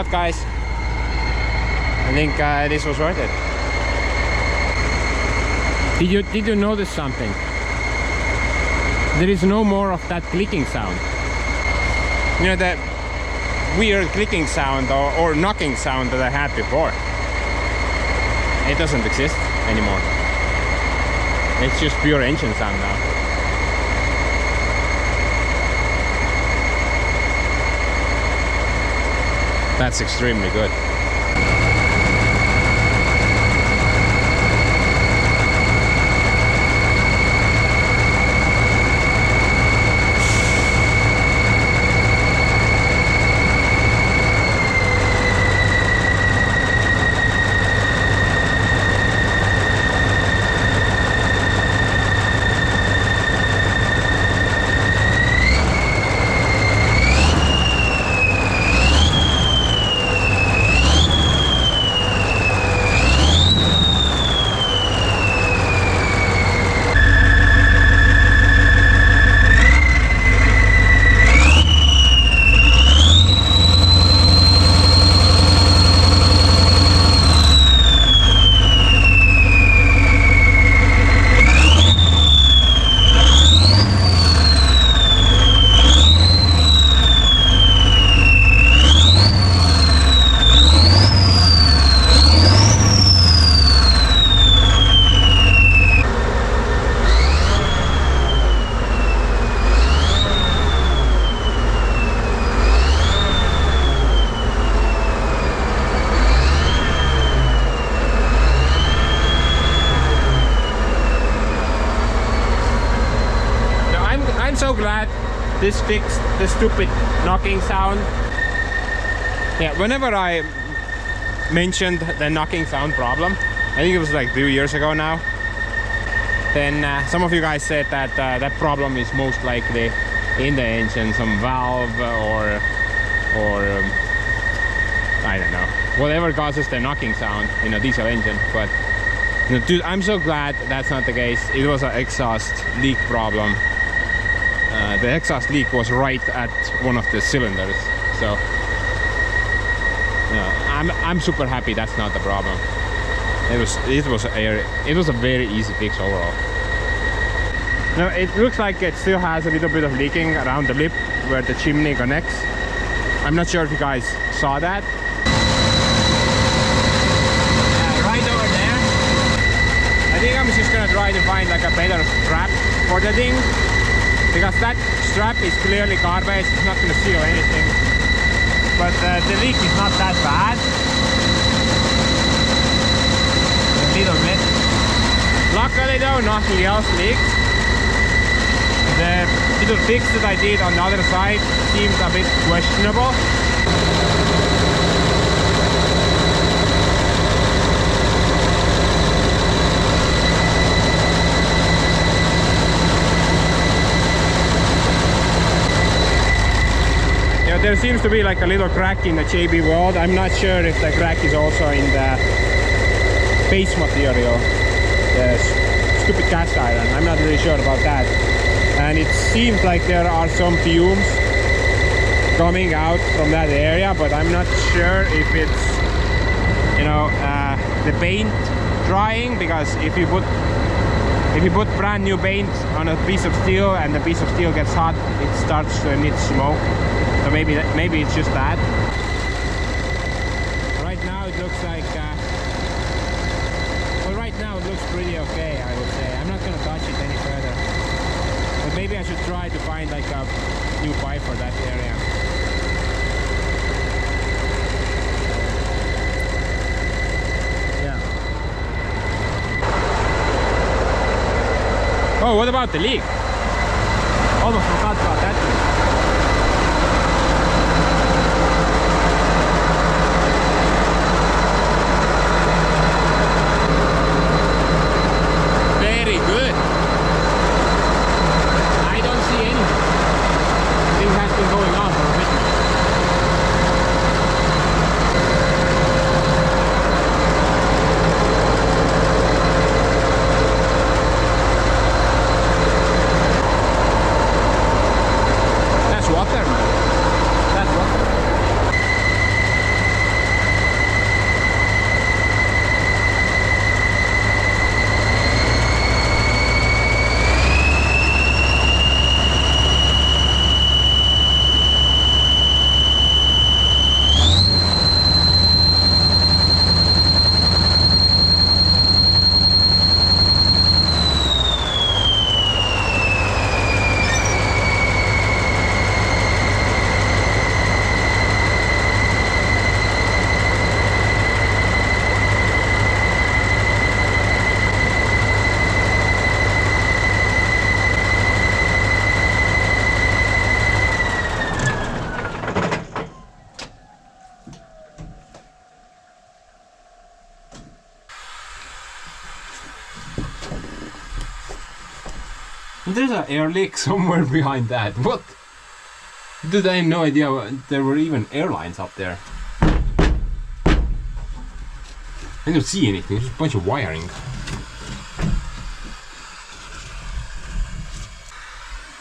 what, guys? I think this was worth it. Did you notice something? There is no more of that clicking sound. You know, that weird clicking sound or knocking sound that I had before. It doesn't exist anymore. It's just pure engine sound now. That's extremely good. So glad this fixed the stupid knocking sound. Yeah, whenever I mentioned the knocking sound problem, I think it was like 2 years ago now, then some of you guys said that that problem is most likely in the engine, some valve or I don't know, whatever causes the knocking sound in a diesel engine. But you know, dude, I'm so glad that's not the case. It was an exhaust leak problem. The exhaust leak was right at one of the cylinders, so I'm super happy that's not the problem. It was a very easy fix overall. Now it looks like it still has a little bit of leaking around the lip where the chimney connects. I'm not sure if you guys saw that. Right over there. I think I'm just gonna try to find like a better strap for the thing, because that strap is clearly garbage. It's not gonna seal anything. But the leak is not that bad. A little bit. Luckily though, nothing else leaked. The little fix that I did on the other side seems a bit questionable. There seems to be like a little crack in the JB weld. I'm not sure if the crack is also in the base material, the stupid cast iron. I'm not really sure about that. And it seems like there are some fumes coming out from that area, but I'm not sure if it's, you know, the paint drying, because if you put brand new paint on a piece of steel and the piece of steel gets hot, it starts to emit smoke. So maybe it's just that. Right now it looks like, well, right now it looks pretty okay, I would say. I'm not gonna touch it any further. But maybe I should try to find like a new pipe for that area. Yeah. Oh, what about the leak? Almost forgot about that leak. And there's an air leak somewhere behind that. What? Dude, I had no idea there were even airlines up there. I don't see anything, just a bunch of wiring.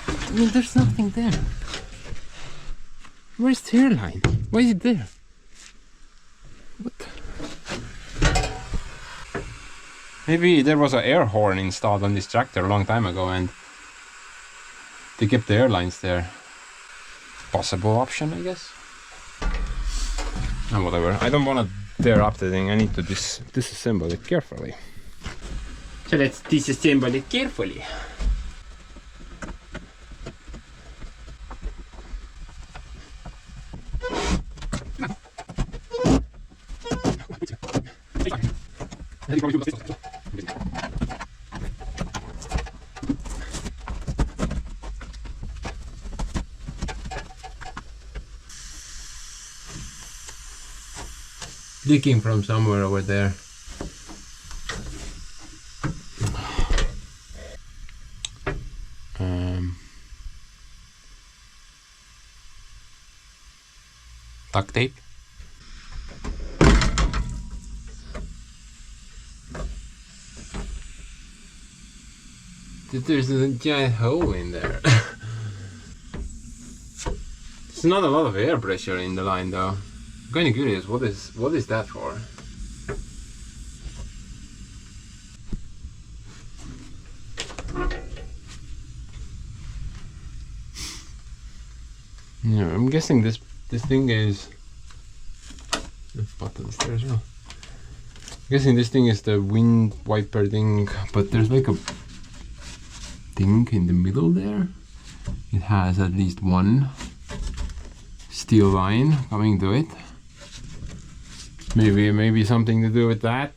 I mean, there's nothing there. Where's the airline? Why is it there? What? Maybe there was an air horn installed on this tractor a long time ago and they kept the airlines there. Possible option, I guess. Oh, whatever. I don't want to tear up the thing. I need to disassemble it carefully. So let's disassemble it carefully. Leaking from somewhere over there. Duct tape. There's a giant hole in there. There's not a lot of air pressure in the line though. I'm kind of curious, what is that for? Yeah, I'm guessing this thing is. There's buttons there as well. I'm guessing this thing is the wind wiper thing, but there's like a thing in the middle there. It has at least one steel line coming to it. Maybe something to do with that.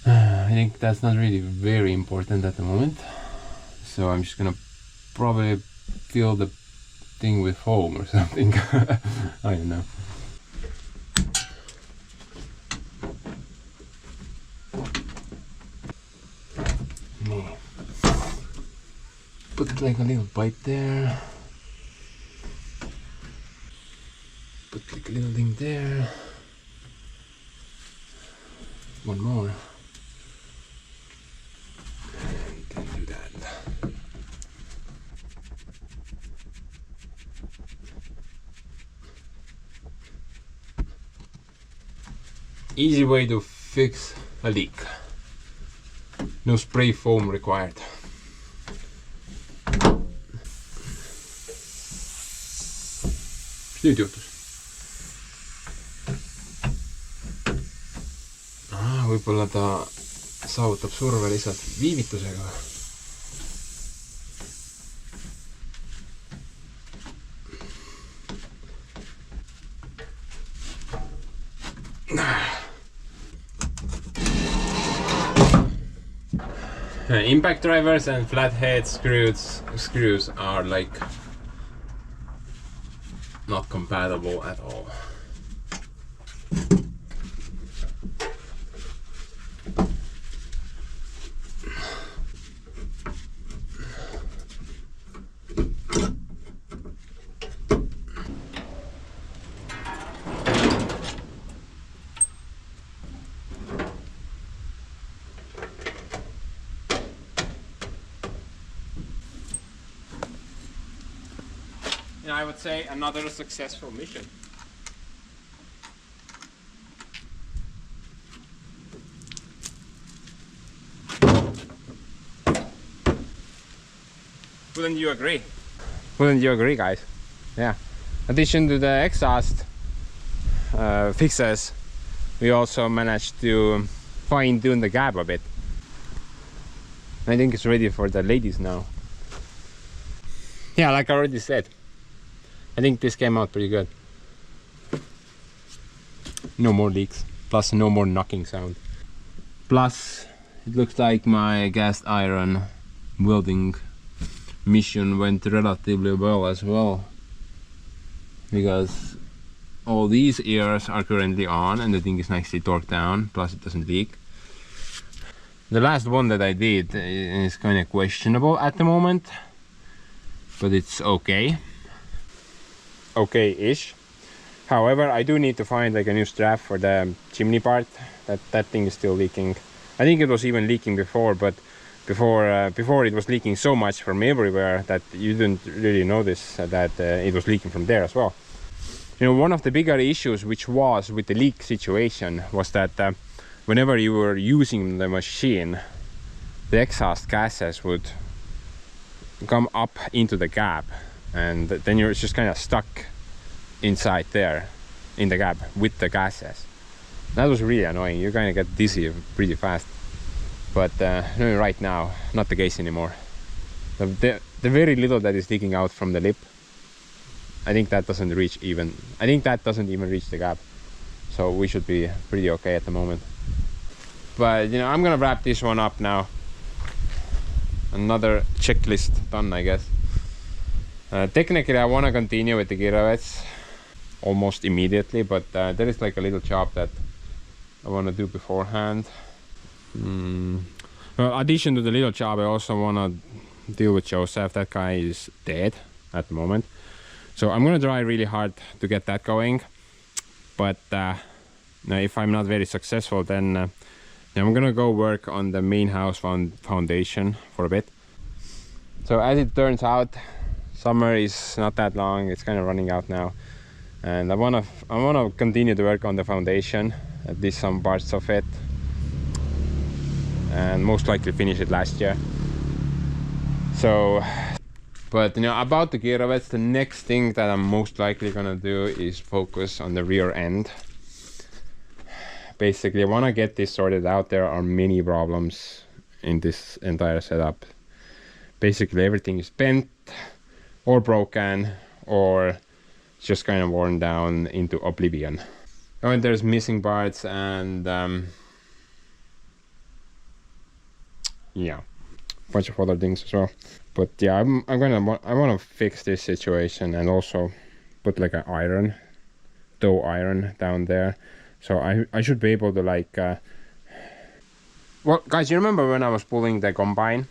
I think that's not really very important at the moment. So I'm just gonna probably fill the thing with foam or something. I don't know. Put like a little pipe there. Put like a little thing there. One more. And then do that. Easy way to fix a leak. No spray foam required. Mis nüüd juhtus? Võib-olla ta saavutab surve lihtsalt viivitusega. Impact drivers and flathead screws are like not compatible at all. I would say another successful mission. Wouldn't you agree? Wouldn't you agree, guys? Yeah. In addition to the exhaust fixes, we also managed to fine-tune the cab a bit. I think it's ready for the ladies now. Yeah, like I already said, I think this came out pretty good. No more leaks, plus no more knocking sound. Plus, it looks like my cast iron welding mission went relatively well as well, because all these ears are currently on and the thing is nicely torqued down, plus it doesn't leak. The last one that I did is kind of questionable at the moment, but it's okay. Okay-ish. However, I do need to find like a new strap for the chimney part. That thing is still leaking. I think it was even leaking before, but before it was leaking so much from everywhere that you didn't really notice that it was leaking from there as well. You know, one of the bigger issues which was with the leak situation was that whenever you were using the machine, the exhaust gases would come up into the gap, and then you're just kind of stuck inside there in the gap with the gases. That was really annoying. You kind of get dizzy pretty fast. But right now, not the case anymore. The very little that is leaking out from the lip, I think that doesn't even reach the gap. So we should be pretty okay at the moment. But you know, I'm gonna wrap this one up now. Another checklist done, I guess. Technically, I want to continue with the Kirovets almost immediately, but there is like a little job that I want to do beforehand. Well, addition to the little job, I also want to deal with Joseph. That guy is dead at the moment, so I'm gonna try really hard to get that going. But if I'm not very successful, then I'm gonna go work on the main house foundation for a bit. So as it turns out, summer is not that long. It's kind of running out now, and I wanna continue to work on the foundation, at least some parts of it, and most likely finish it last year. So, but you know, about the Kirovets, the next thing that I'm most likely gonna do is focus on the rear end. Basically, I want to get this sorted out. There are many problems in this entire setup. Basically, everything is bent or broken or just kind of worn down into oblivion. Oh, and there's missing parts and yeah, a bunch of other things as well. But yeah, I want to fix this situation and also put like a toe iron down there. So I should be able to like well, guys, you remember when I was pulling the combine?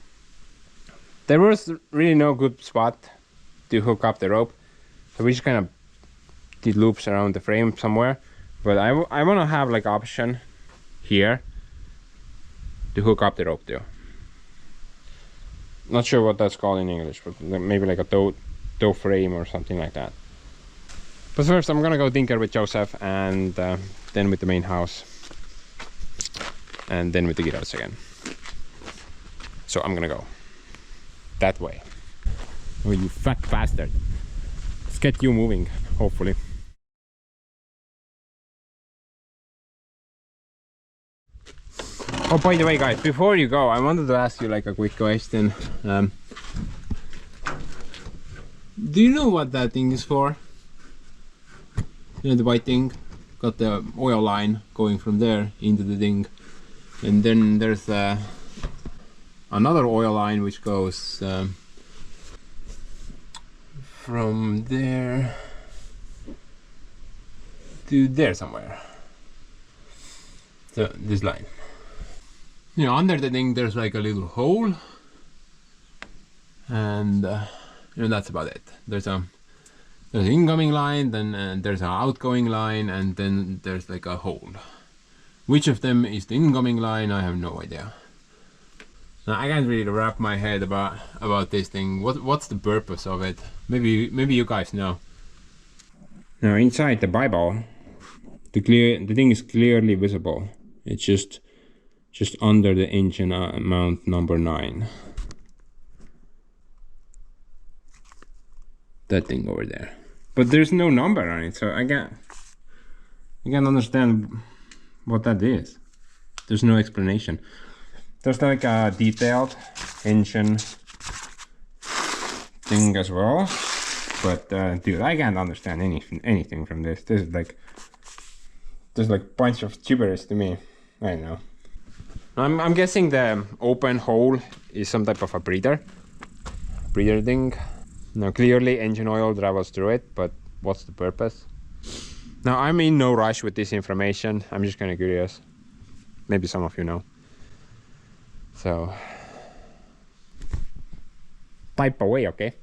There was really no good spot to hook up the rope, so we just kind of did loops around the frame somewhere. But I want to have like option here to hook up the rope to. Not sure what that's called in English, but maybe like a toe frame or something like that. But first I'm gonna go tinker with Joseph, and then with the main house, and then with the Kirovets again. So I'm gonna go that way. Oh, you fat bastard. Let's get you moving, hopefully. Oh, by the way, guys, before you go, I wanted to ask you like a quick question. Do you know what that thing is for? You know, the white thing? Got the oil line going from there into the thing, and then there's another oil line which goes from there to there somewhere. So this line, you know, under the thing there's like a little hole, and you know, that's about it. There's an incoming line, then there's an outgoing line, and then there's like a hole. Which of them is the incoming line? I have no idea. Now, I can't really wrap my head about this thing. What's the purpose of it? Maybe you guys know. Now inside the Bible, the thing is clearly visible. It's just under the engine mount number 9. That thing over there. But there's no number on it, so I can't understand what that is. There's no explanation. There's like a detailed engine thing as well, but dude, I can't understand anything from this. There's like bunch of gibberish to me. I don't know. I'm guessing the open hole is some type of a breather thing. Now clearly engine oil travels through it, but what's the purpose? Now I'm in no rush with this information. I'm just kind of curious. Maybe some of you know. So type away, okay?